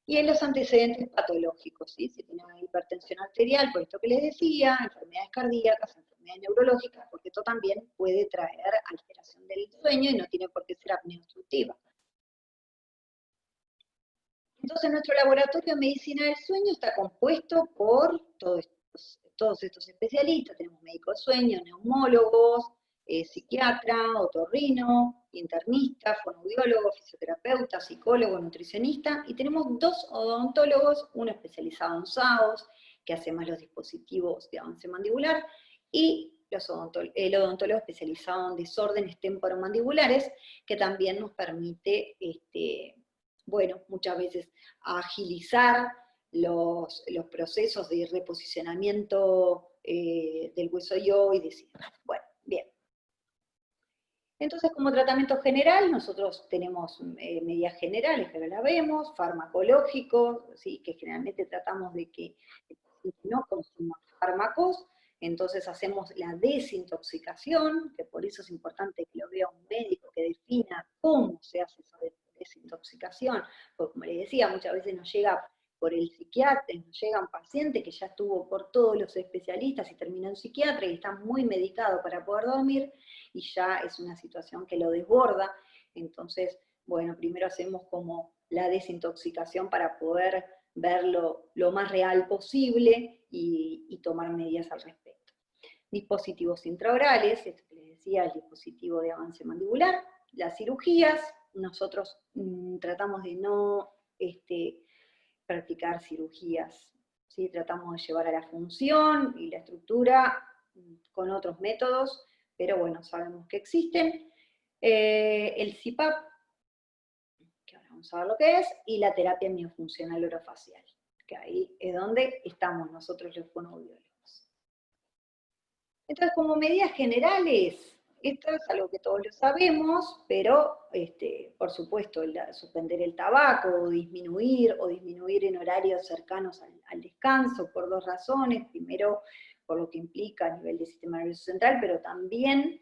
Y en los antecedentes patológicos, ¿sí? Si tiene hipertensión arterial, por esto que les decía, enfermedades cardíacas, enfermedades neurológicas, porque esto también puede traer alteración del sueño y no tiene por qué ser apnea obstructiva. Entonces nuestro laboratorio de medicina del sueño está compuesto por todos estos especialistas. Tenemos médicos de sueño, neumólogos, psiquiatra, otorrino, internista, fonoaudiólogo, fisioterapeuta, psicólogo, nutricionista, y tenemos 2 odontólogos, uno especializado en SAOS, que hace más los dispositivos de avance mandibular, y el odontólogo especializado en desórdenes temporomandibulares, que también nos permite muchas veces agilizar los procesos de reposicionamiento del hueso yoides. Bueno, bien. Entonces, como tratamiento general, nosotros tenemos medidas generales, que ahora la vemos, farmacológicos, ¿sí? Que generalmente tratamos de que el paciente no consuma fármacos, entonces hacemos la desintoxicación, que por eso es importante que lo vea un médico que defina cómo se hace esa desintoxicación, porque como les decía, muchas veces nos llega por el psiquiatra, nos llega un paciente que ya estuvo por todos los especialistas y terminó en psiquiatra y está muy medicado para poder dormir, y ya es una situación que lo desborda. Entonces, bueno, primero hacemos como la desintoxicación para poder verlo lo más real posible y tomar medidas al respecto. Dispositivos intraorales, esto que les decía, el dispositivo de avance mandibular, las cirugías, nosotros tratamos de no practicar cirugías, ¿sí? Tratamos de llevar a la función y la estructura con otros métodos, pero bueno, sabemos que existen. El CPAP, que ahora vamos a ver lo que es, y la terapia miofuncional orofacial, que ahí es donde estamos nosotros los fonoaudiólogos. Entonces, como medidas generales, esto es algo que todos lo sabemos, pero por supuesto, suspender el tabaco o disminuir en horarios cercanos al descanso por 2 razones. Primero, por lo que implica a nivel del sistema nervioso central, pero también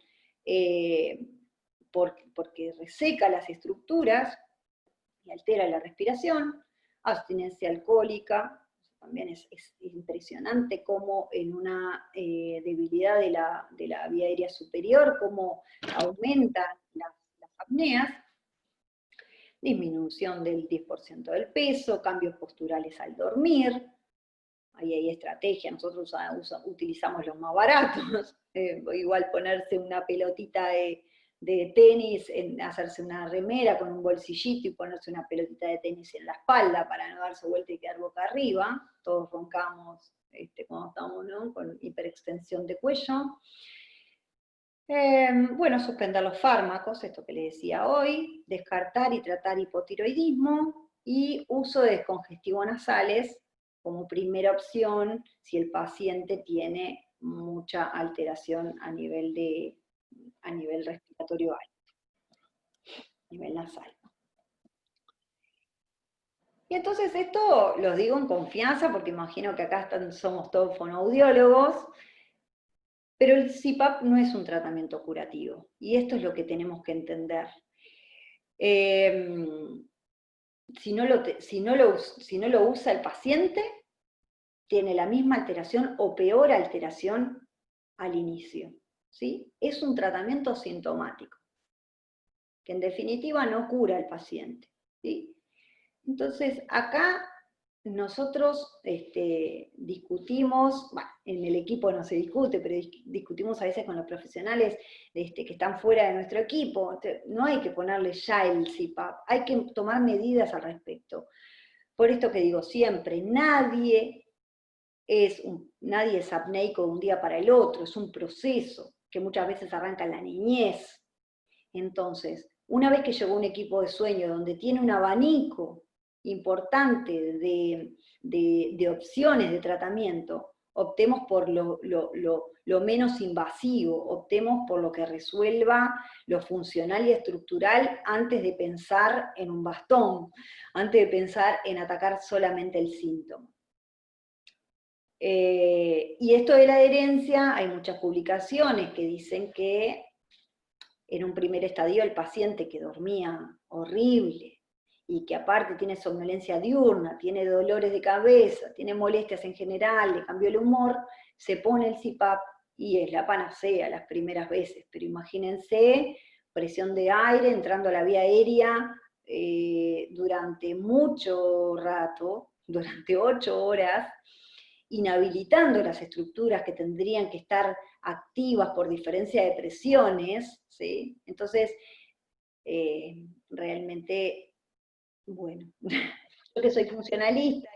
porque reseca las estructuras y altera la respiración. Abstinencia alcohólica, también es impresionante cómo en una debilidad de la vía aérea superior, cómo aumentan las apneas. Disminución del 10% del peso, cambios posturales al dormir. Ahí hay estrategia, nosotros utilizamos los más baratos, igual ponerse una pelotita de tenis, hacerse una remera con un bolsillito y ponerse una pelotita de tenis en la espalda para no darse vuelta y quedar boca arriba. Todos roncamos cuando estamos, ¿no?, con hiperextensión de cuello. Bueno, suspender los fármacos, esto que les decía hoy, descartar y tratar hipotiroidismo, y uso de descongestivos nasales como primera opción si el paciente tiene mucha alteración a nivel respiratorio alto, a nivel nasal. Y entonces esto lo digo en confianza porque imagino que acá somos todos fonoaudiólogos, pero el CPAP no es un tratamiento curativo, y esto es lo que tenemos que entender. Si no lo usa el paciente, tiene la misma alteración o peor alteración al inicio, ¿sí? Es un tratamiento sintomático, que en definitiva no cura al paciente, ¿sí? Entonces, acá nosotros discutimos, bueno, en el equipo no se discute, pero discutimos a veces con los profesionales que están fuera de nuestro equipo. No hay que ponerle ya el CPAP, hay que tomar medidas al respecto. Por esto que digo siempre, nadie es apneico de un día para el otro, es un proceso que muchas veces arranca en la niñez. Entonces, una vez que llegó un equipo de sueño donde tiene un abanico importante de opciones de tratamiento, optemos por lo menos invasivo, optemos por lo que resuelva lo funcional y estructural antes de pensar en un bastón, antes de pensar en atacar solamente el síntoma. Y esto de la adherencia, hay muchas publicaciones que dicen que en un primer estadio el paciente que dormía horrible, y que aparte tiene somnolencia diurna, tiene dolores de cabeza, tiene molestias en general, le cambió el humor, se pone el CPAP y es la panacea las primeras veces. Pero imagínense, presión de aire entrando a la vía aérea durante mucho rato, durante 8 horas, inhabilitando las estructuras que tendrían que estar activas por diferencia de presiones, ¿sí? Entonces, realmente, bueno, yo que soy funcionalista,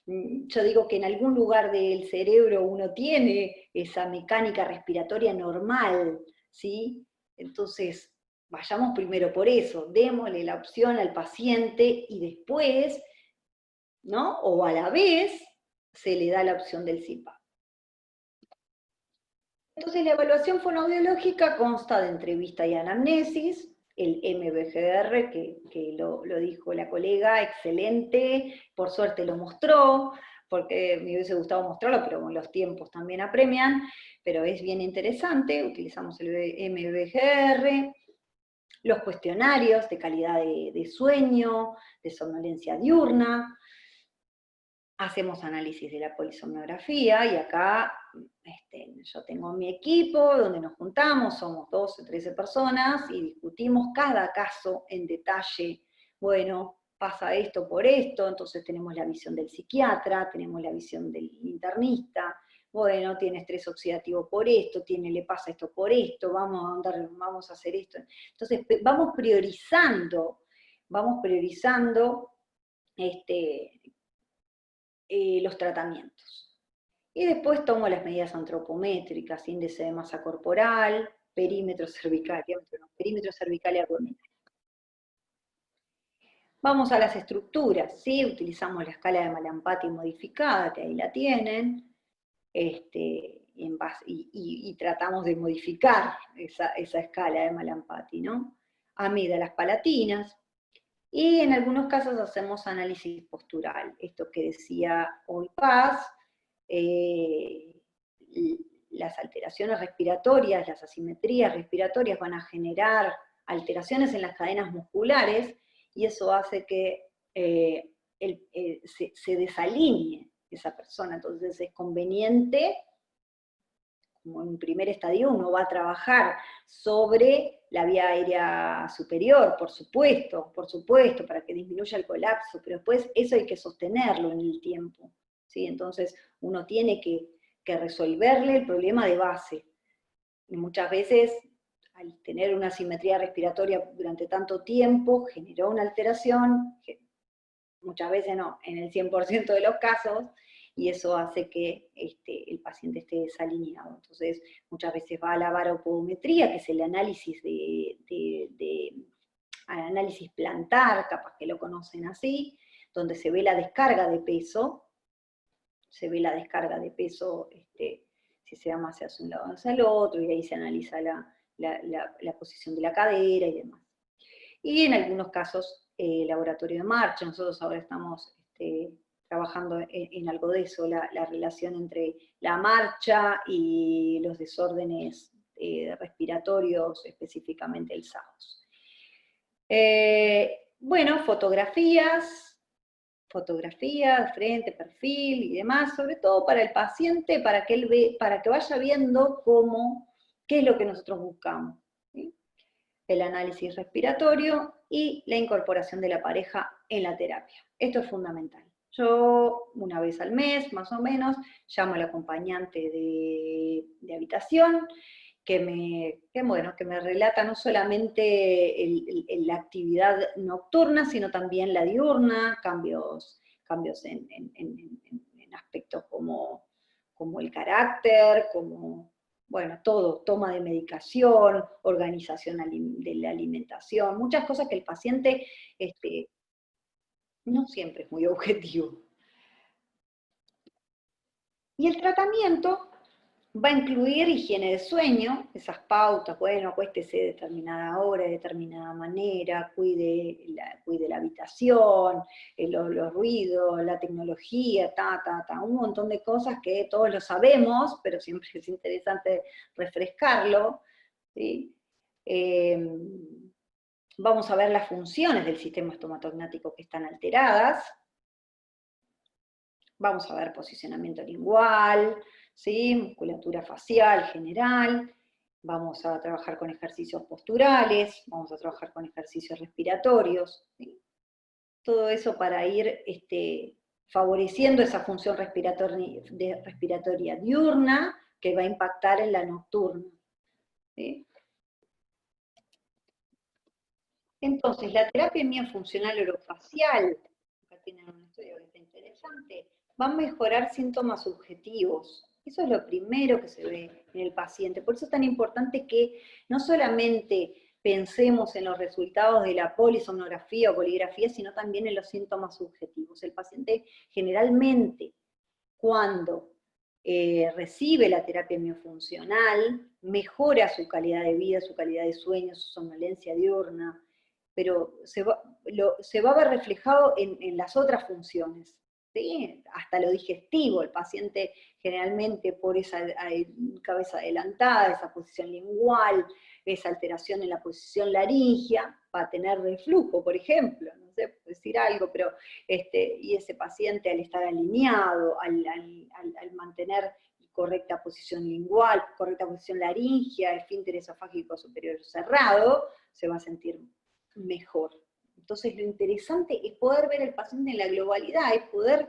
yo digo que en algún lugar del cerebro uno tiene esa mecánica respiratoria normal, ¿sí? Entonces, vayamos primero por eso, démosle la opción al paciente y después, ¿no? O a la vez, se le da la opción del CPAP. Entonces, la evaluación fonoaudiológica consta de entrevista y anamnesis, el MBGR, que lo dijo la colega, excelente, por suerte lo mostró, porque me hubiese gustado mostrarlo, pero los tiempos también apremian, pero es bien interesante, utilizamos el MBGR, los cuestionarios de calidad de sueño, de somnolencia diurna, hacemos análisis de la polisomnografía, y acá yo tengo mi equipo donde nos juntamos, somos 12, 13 personas, y discutimos cada caso en detalle. Bueno, pasa esto por esto, entonces tenemos la visión del psiquiatra, tenemos la visión del internista, bueno, tiene estrés oxidativo por esto, le pasa esto por esto, vamos a hacer esto. Entonces vamos priorizando los tratamientos. Y después tomo las medidas antropométricas, índice de masa corporal, perímetro cervical y abdominal. Vamos a las estructuras, ¿sí? Utilizamos la escala de Malampati modificada, que ahí la tienen, y tratamos de modificar esa escala de Malampati, ¿no? Amígdalas palatinas, y en algunos casos hacemos análisis postural, esto que decía hoy Paz, las alteraciones respiratorias, las asimetrías respiratorias van a generar alteraciones en las cadenas musculares, y eso hace que se desalinee esa persona. Entonces es conveniente, como en un primer estadio, uno va a trabajar sobre la vía aérea superior, por supuesto, para que disminuya el colapso, pero después eso hay que sostenerlo en el tiempo, ¿sí? Entonces uno tiene que resolverle el problema de base. Y muchas veces, al tener una asimetría respiratoria durante tanto tiempo, generó una alteración, muchas veces no, en el 100% de los casos, y eso hace que el paciente esté desalineado. Entonces, muchas veces va a la baropodometría, que es el análisis análisis plantar, capaz que lo conocen así, donde se ve la descarga de peso, se ve la descarga de peso, si se da más hacia un lado o hacia el otro, y ahí se analiza la posición de la cadera y demás. Y en algunos casos, laboratorio de marcha. Nosotros ahora estamos trabajando en algo de eso, la relación entre la marcha y los desórdenes respiratorios, específicamente el SAOS. Bueno, fotografías, frente, perfil y demás, sobre todo para el paciente, para que vaya viendo qué es lo que nosotros buscamos, ¿sí? El análisis respiratorio y la incorporación de la pareja en la terapia. Esto es fundamental. Yo, una vez al mes, más o menos, llamo al acompañante de habitación, que me relata no solamente la actividad nocturna, sino también la diurna, cambios en aspectos como el carácter, bueno, todo, toma de medicación, organización de la alimentación, muchas cosas que el paciente no siempre es muy objetivo. Y el tratamiento va a incluir higiene de sueño, esas pautas, bueno, acuéstese de determinada hora, de determinada manera, cuide la habitación, los ruidos, la tecnología, un montón de cosas que todos lo sabemos, pero siempre es interesante refrescarlo, ¿sí? Vamos a ver las funciones del sistema estomatognático que están alteradas, vamos a ver posicionamiento lingual, ¿sí? Musculatura facial general, vamos a trabajar con ejercicios posturales, vamos a trabajar con ejercicios respiratorios, ¿sí? Todo eso para ir favoreciendo esa función respiratoria diurna que va a impactar en la nocturna, ¿sí? Entonces, la terapia miofuncional orofacial, acá tienen un estudio que está interesante, va a mejorar síntomas subjetivos. Eso es lo primero que se ve en el paciente. Por eso es tan importante que no solamente pensemos en los resultados de la polisomnografía o poligrafía, sino también en los síntomas subjetivos. El paciente generalmente, cuando recibe la terapia miofuncional, mejora su calidad de vida, su calidad de sueño, su somnolencia diurna, pero se va a ver reflejado en las otras funciones, ¿sí? Hasta lo digestivo, el paciente generalmente por esa cabeza adelantada, esa posición lingual, esa alteración en la posición laringea, va a tener reflujo, por ejemplo, no sé, por decir algo, pero y ese paciente al estar alineado, al mantener correcta posición lingual, correcta posición laringea, esfínter esofágico superior cerrado, se va a sentir mejor. Entonces lo interesante es poder ver al paciente en la globalidad, es poder,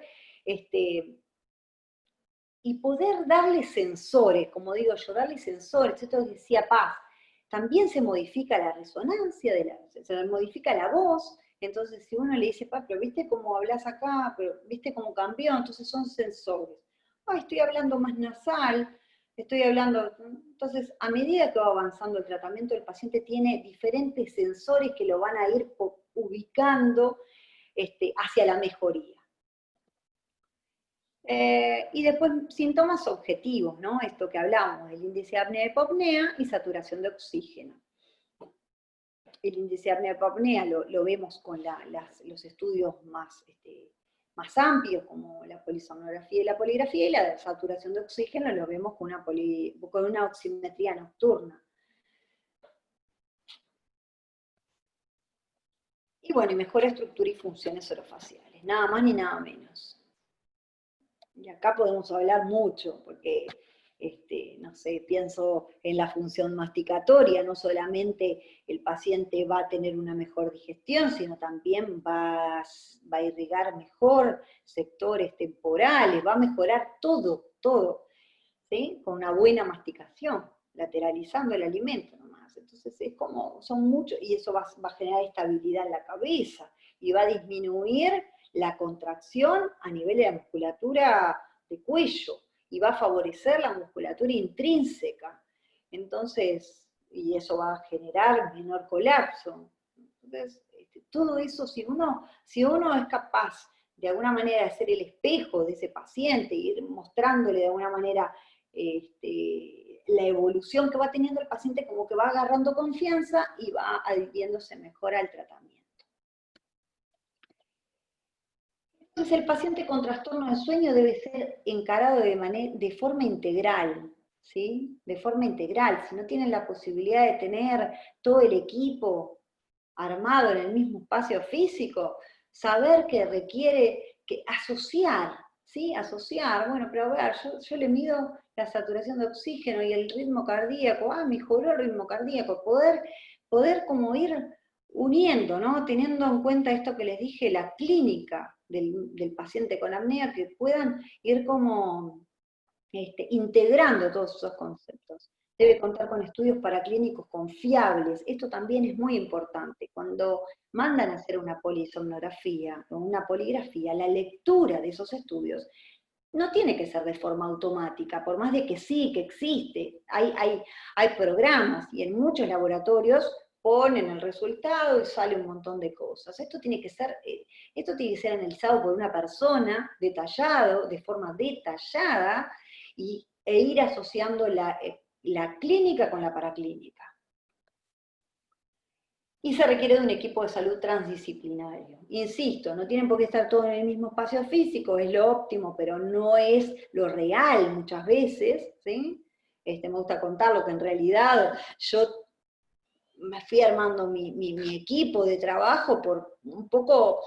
y poder darle sensores, como digo yo, darle sensores. Esto decía Paz, también se modifica la resonancia, se modifica la voz. Entonces si uno le dice, Paz, pero viste cómo hablas acá, pero viste cómo cambió, entonces son sensores. Ay, estoy hablando más nasal, estoy hablando. Entonces, a medida que va avanzando el tratamiento, el paciente tiene diferentes sensores que lo van a ir ubicando hacia la mejoría. Y después síntomas objetivos, ¿no? Esto que hablábamos, el índice de apnea-hipopnea y saturación de oxígeno. El índice de apnea-hipopnea lo vemos con los estudios más amplios, como la polisomnografía y la poligrafía, y la saturación de oxígeno lo vemos con una oximetría nocturna. Y bueno, y mejora estructura y funciones orofaciales, nada más ni nada menos. Y acá podemos hablar mucho, porque, no sé, pienso en la función masticatoria, no solamente el paciente va a tener una mejor digestión, sino también va a irrigar mejor sectores temporales, va a mejorar todo, ¿sí? Con una buena masticación, lateralizando el alimento nomás. Entonces es como, son muchos, y eso va a generar estabilidad en la cabeza, y va a disminuir la contracción a nivel de la musculatura de cuello, y va a favorecer la musculatura intrínseca. Entonces, y eso va a generar menor colapso. Entonces, todo eso, si uno es capaz de alguna manera ser el espejo de ese paciente, ir mostrándole de alguna manera la evolución que va teniendo el paciente, como que va agarrando confianza y va adhiriéndose mejor al tratamiento. Entonces el paciente con trastorno de sueño debe ser encarado de forma integral, ¿sí? De forma integral. Si no tienen la posibilidad de tener todo el equipo armado en el mismo espacio físico, saber que requiere asociar, ¿sí? Asociar, bueno, pero a ver, yo le mido la saturación de oxígeno y el ritmo cardíaco, mejoró el ritmo cardíaco, poder como ir uniendo, ¿no? Teniendo en cuenta esto que les dije, la clínica del paciente con apnea, que puedan ir como integrando todos esos conceptos. Debe contar con estudios paraclínicos confiables. Esto también es muy importante. Cuando mandan a hacer una polisomnografía o una poligrafía, la lectura de esos estudios no tiene que ser de forma automática, por más de que sí, que existe. Hay programas y en muchos laboratorios ponen el resultado y sale un montón de cosas. Esto tiene que ser analizado por una persona, detallado, de forma detallada, e ir asociando la clínica con la paraclínica. Y se requiere de un equipo de salud transdisciplinario. Insisto, no tienen por qué estar todos en el mismo espacio físico, es lo óptimo, pero no es lo real muchas veces, ¿sí? Me gusta contarlo, que en realidad yo me fui armando mi equipo de trabajo por un poco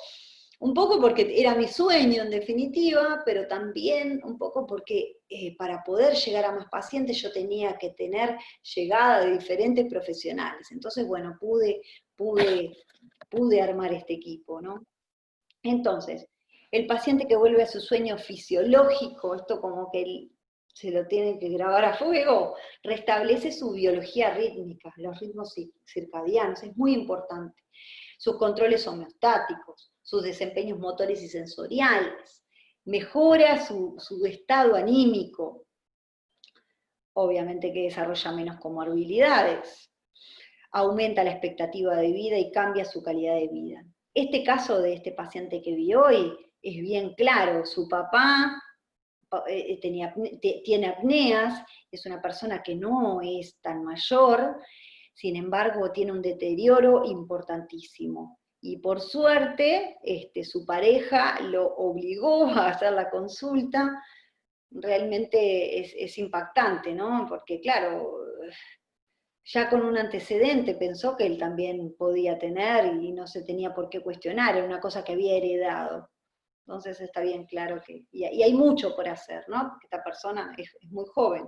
porque era mi sueño en definitiva, pero también un poco porque para poder llegar a más pacientes yo tenía que tener llegada de diferentes profesionales. Entonces, bueno, pude armar este equipo, ¿no? Entonces, el paciente que vuelve a su sueño fisiológico, esto como que se lo tiene que grabar a fuego, restablece su biología rítmica, los ritmos circadianos, es muy importante. Sus controles homeostáticos, sus desempeños motores y sensoriales, mejora su estado anímico, obviamente que desarrolla menos comorbilidades, aumenta la expectativa de vida y cambia su calidad de vida. Este caso de este paciente que vi hoy es bien claro, su papá tiene apneas, es una persona que no es tan mayor, sin embargo tiene un deterioro importantísimo. Y por suerte, su pareja lo obligó a hacer la consulta. Realmente es impactante, ¿no? Porque claro, ya con un antecedente pensó que él también podía tener y no se tenía por qué cuestionar, era una cosa que había heredado. Entonces está bien claro que, y hay mucho por hacer, ¿no? Porque esta persona es muy joven.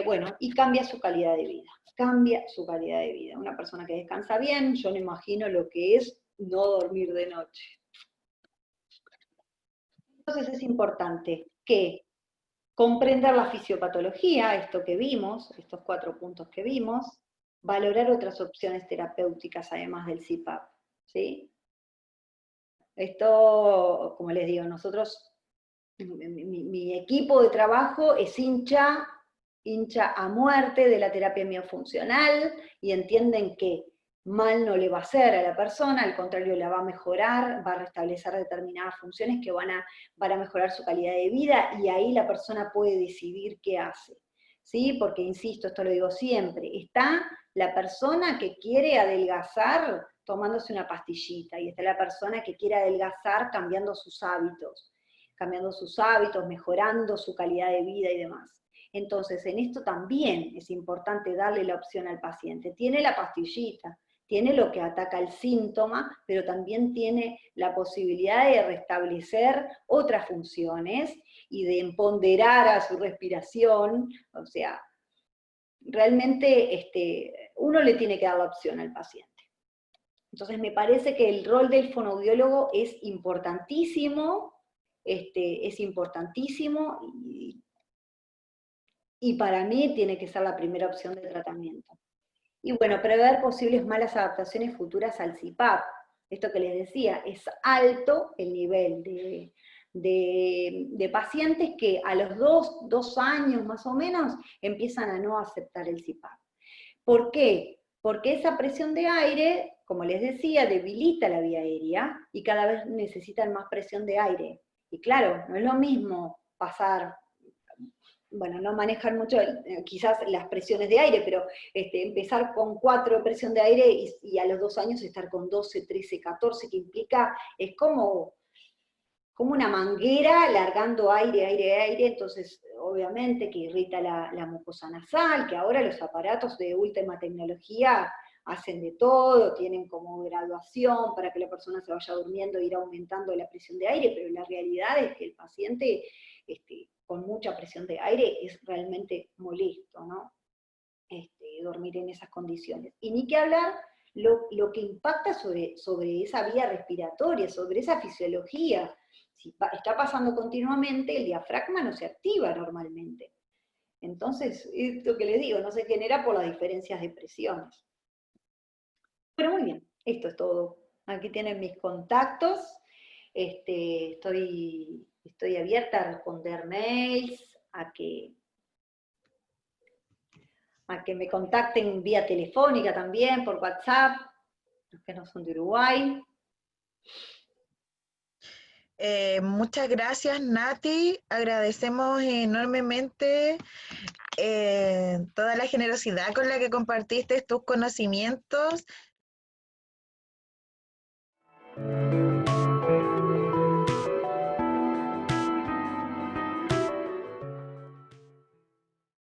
Bueno, y cambia su calidad de vida, Una persona que descansa bien, yo no imagino lo que es no dormir de noche. Entonces es importante que comprender la fisiopatología, esto que vimos, estos 4 puntos que vimos, valorar otras opciones terapéuticas además del CPAP, ¿sí? Esto, como les digo, nosotros, mi equipo de trabajo es hincha a muerte de la terapia miofuncional y entienden que mal no le va a hacer a la persona, al contrario la va a mejorar, va a restablecer determinadas funciones que van a mejorar su calidad de vida y ahí la persona puede decidir qué hace. ¿Sí? Porque, insisto, esto lo digo siempre, está la persona que quiere adelgazar tomándose una pastillita, y está la persona que quiere adelgazar cambiando sus hábitos, mejorando su calidad de vida y demás. Entonces, en esto también es importante darle la opción al paciente. Tiene la pastillita, tiene lo que ataca el síntoma, pero también tiene la posibilidad de restablecer otras funciones y de empoderar a su respiración. O sea, realmente uno le tiene que dar la opción al paciente. Entonces me parece que el rol del fonoaudiólogo es importantísimo, y para mí tiene que ser la primera opción de tratamiento. Y bueno, prever posibles malas adaptaciones futuras al CPAP. Esto que les decía, es alto el nivel de pacientes que a los 2 años más o menos empiezan a no aceptar el CPAP. ¿Por qué? Porque esa presión de aire como les decía, debilita la vía aérea y cada vez necesitan más presión de aire. Y claro, no es lo mismo pasar, bueno, no manejan mucho quizás las presiones de aire, pero empezar con 4 de presión de aire y a los 2 años estar con 12, 13, 14, que implica, es como una manguera largando aire, aire, aire, entonces obviamente que irrita la mucosa nasal, que ahora los aparatos de última tecnología hacen de todo, tienen como graduación para que la persona se vaya durmiendo e ir aumentando la presión de aire, pero la realidad es que el paciente con mucha presión de aire es realmente molesto, ¿no? Dormir en esas condiciones. Y ni que hablar lo que impacta sobre esa vía respiratoria, sobre esa fisiología. Si está pasando continuamente, el diafragma no se activa normalmente. Entonces, esto que les digo, no se genera por las diferencias de presiones. Pero muy bien, esto es todo. Aquí tienen mis contactos. Estoy abierta a responder mails, a que me contacten vía telefónica también, por WhatsApp, los que no son de Uruguay.
Muchas gracias, Nati. Agradecemos enormemente toda la generosidad con la que compartiste tus conocimientos.